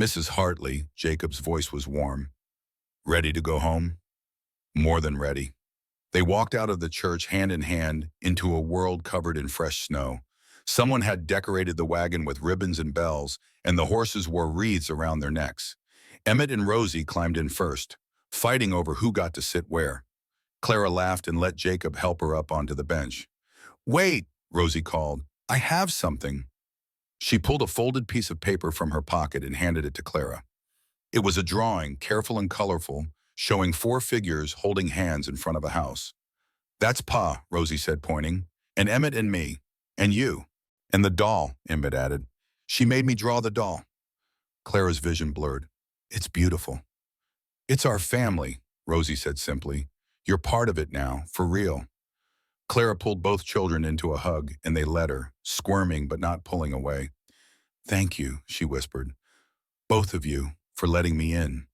"Mrs. Hartley," Jacob's voice was warm. "Ready to go home?" "More than ready." They walked out of the church hand in hand into a world covered in fresh snow. Someone had decorated the wagon with ribbons and bells, and the horses wore wreaths around their necks. Emmett and Rosie climbed in first, fighting over who got to sit where. Clara laughed and let Jacob help her up onto the bench. "Wait," Rosie called. "I have something." She pulled a folded piece of paper from her pocket and handed it to Clara. It was a drawing, careful and colorful, showing 4 figures holding hands in front of a house. "That's Pa," Rosie said, pointing, "and Emmett and me, and you, and the doll," Emmett added. "She made me draw the doll." Clara's vision blurred. "It's beautiful." "It's our family," Rosie said simply. "You're part of it now, for real." Clara pulled both children into a hug, and they led her, squirming but not pulling away. "Thank you," she whispered. "Both of you, for letting me in."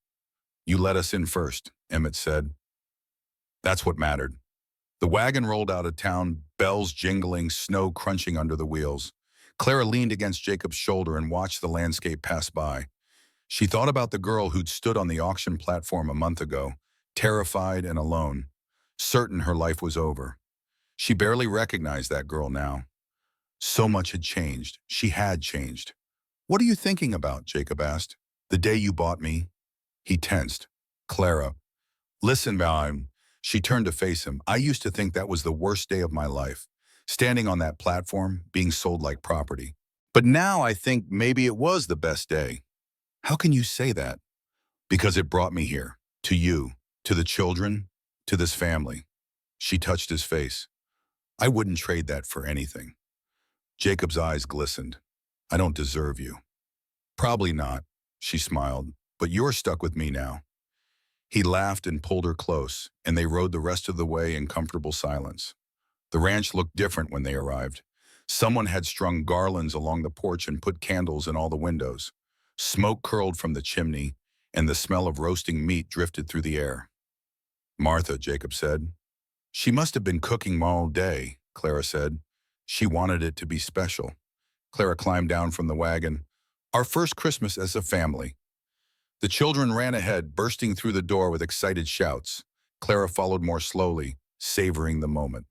"You let us in first," Emmett said. That's what mattered. The wagon rolled out of town, bells jingling, snow crunching under the wheels. Clara leaned against Jacob's shoulder and watched the landscape pass by. She thought about the girl who'd stood on the auction platform a month ago, terrified and alone, certain her life was over. She barely recognized that girl now. So much had changed. She had changed. "What are you thinking about?" Jacob asked. "The day you bought me." He tensed. "Clara, listen, Baum." She turned to face him. "I used to think that was the worst day of my life, standing on that platform, being sold like property. But now I think maybe it was the best day." "How can you say that?" "Because it brought me here, to you, to the children, to this family." She touched his face. "I wouldn't trade that for anything." Jacob's eyes glistened. "I don't deserve you." "Probably not," she smiled, "but you're stuck with me now." He laughed and pulled her close, and they rode the rest of the way in comfortable silence. The ranch looked different when they arrived. Someone had strung garlands along the porch and put candles in all the windows. Smoke curled from the chimney, and the smell of roasting meat drifted through the air. "Martha," Jacob said. "She must have been cooking all day," Clara said. "She wanted it to be special." Clara climbed down from the wagon. "Our first Christmas as a family." The children ran ahead, bursting through the door with excited shouts. Clara followed more slowly, savoring the moment.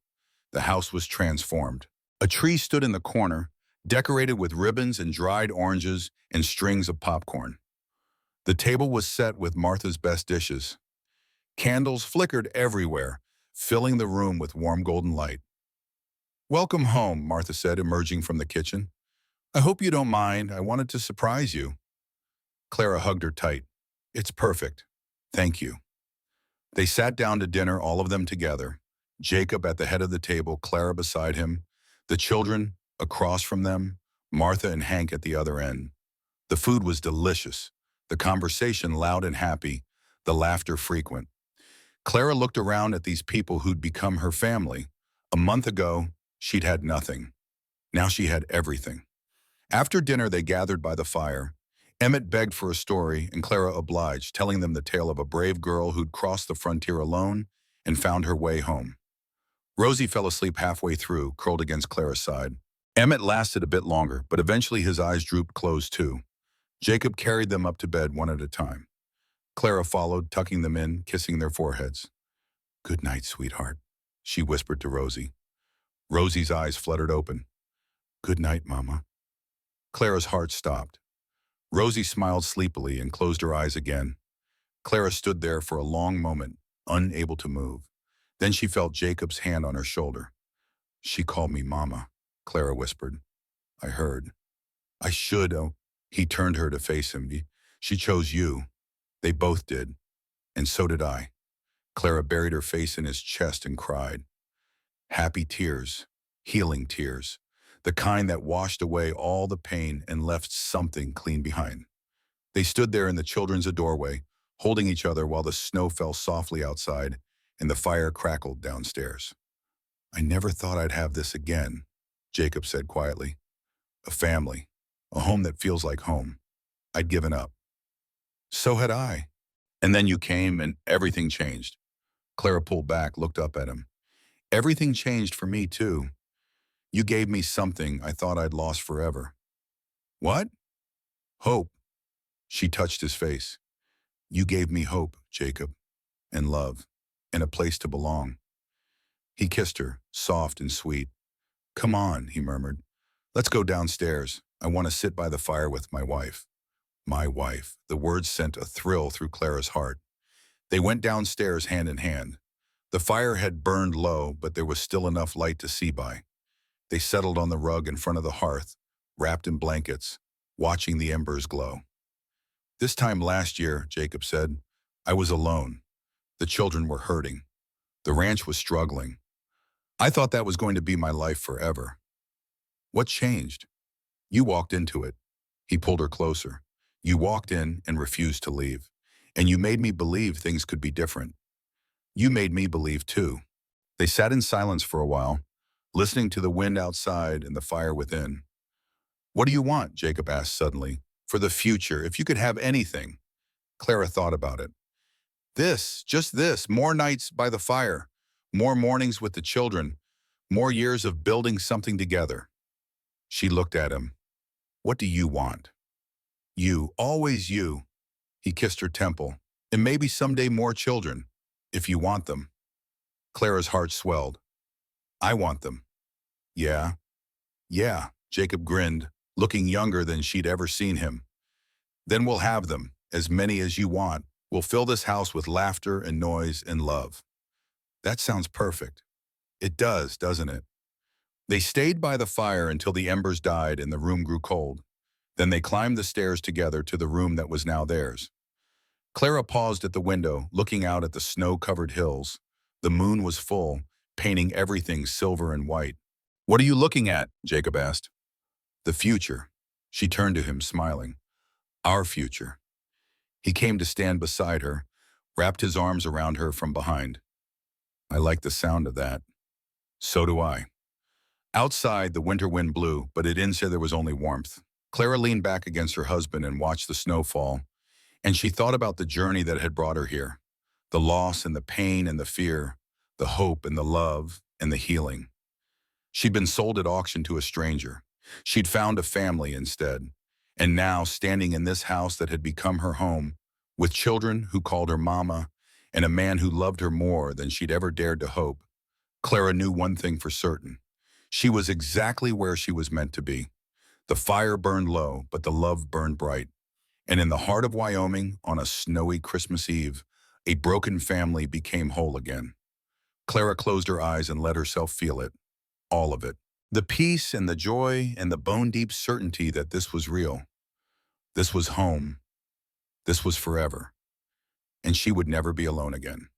The house was transformed. A tree stood in the corner, decorated with ribbons and dried oranges and strings of popcorn. The table was set with Martha's best dishes. Candles flickered everywhere, filling the room with warm golden light. "Welcome home," Martha said, emerging from the kitchen. "I hope you don't mind. I wanted to surprise you." Clara hugged her tight. "It's perfect. Thank you." They sat down to dinner, all of them together. Jacob at the head of the table, Clara beside him, the children across from them, Martha and Hank at the other end. The food was delicious, the conversation loud and happy, the laughter frequent. Clara looked around at these people who'd become her family. A month ago, she'd had nothing. Now she had everything. After dinner, they gathered by the fire. Emmett begged for a story, and Clara obliged, telling them the tale of a brave girl who'd crossed the frontier alone and found her way home. Rosie fell asleep halfway through, curled against Clara's side. Emmett lasted a bit longer, but eventually his eyes drooped closed too. Jacob carried them up to bed one at a time. Clara followed, tucking them in, kissing their foreheads. "Good night, sweetheart," she whispered to Rosie. Rosie's eyes fluttered open. "Good night, Mama." Clara's heart stopped. Rosie smiled sleepily and closed her eyes again. Clara stood there for a long moment, unable to move. Then she felt Jacob's hand on her shoulder. "She called me Mama," Clara whispered. "I heard. I should, oh." He turned her to face him. "She chose you. They both did. And so did I." Clara buried her face in his chest and cried. Happy tears, healing tears, the kind that washed away all the pain and left something clean behind. They stood there in the children's doorway, holding each other while the snow fell softly outside and the fire crackled downstairs. "I never thought I'd have this again," Jacob said quietly. "A family, a home that feels like home. I'd given up." "So had I. And then you came and everything changed." Clara pulled back, looked up at him. "Everything changed for me too. You gave me something I thought I'd lost forever." "What?" "Hope." She touched his face. "You gave me hope, Jacob, and love, and a place to belong." He kissed her, soft and sweet. "Come on," he murmured. "Let's go downstairs. I want to sit by the fire with my wife." My wife. The words sent a thrill through Clara's heart. They went downstairs hand in hand. The fire had burned low, but there was still enough light to see by. They settled on the rug in front of the hearth, wrapped in blankets, watching the embers glow. "This time last year," Jacob said, "I was alone. The children were hurting. The ranch was struggling. I thought that was going to be my life forever. What changed? You walked into it." He pulled her closer. "You walked in and refused to leave. And you made me believe things could be different. You made me believe too." They sat in silence for a while, listening to the wind outside and the fire within. "What do you want?" Jacob asked suddenly. "For the future, if you could have anything." Clara thought about it. "This, just this, more nights by the fire, more mornings with the children, more years of building something together." She looked at him. "What do you want?" "You, always you." He kissed her temple. "And maybe someday more children, if you want them." Clara's heart swelled. "I want them." "Yeah, yeah," Jacob grinned, looking younger than she'd ever seen him. "Then we'll have them, as many as you want. We'll fill this house with laughter and noise and love." "That sounds perfect." "It does, doesn't it?" They stayed by the fire until the embers died and the room grew cold. Then they climbed the stairs together to the room that was now theirs. Clara paused at the window, looking out at the snow-covered hills. The moon was full, painting everything silver and white. "What are you looking at?" Jacob asked. "The future." She turned to him, smiling. "Our future." He came to stand beside her, wrapped his arms around her from behind. "I like the sound of that." "So do I." Outside, the winter wind blew, but inside there was only warmth. Clara leaned back against her husband and watched the snow fall, and she thought about the journey that had brought her here. The loss and the pain and the fear, the hope and the love and the healing. She'd been sold at auction to a stranger. She'd found a family instead. And now, standing in this house that had become her home, with children who called her Mama, and a man who loved her more than she'd ever dared to hope, Clara knew one thing for certain. She was exactly where she was meant to be. The fire burned low, but the love burned bright. And in the heart of Wyoming, on a snowy Christmas Eve, a broken family became whole again. Clara closed her eyes and let herself feel it. All of it. The peace and the joy and the bone-deep certainty that this was real. This was home. This was forever. And she would never be alone again.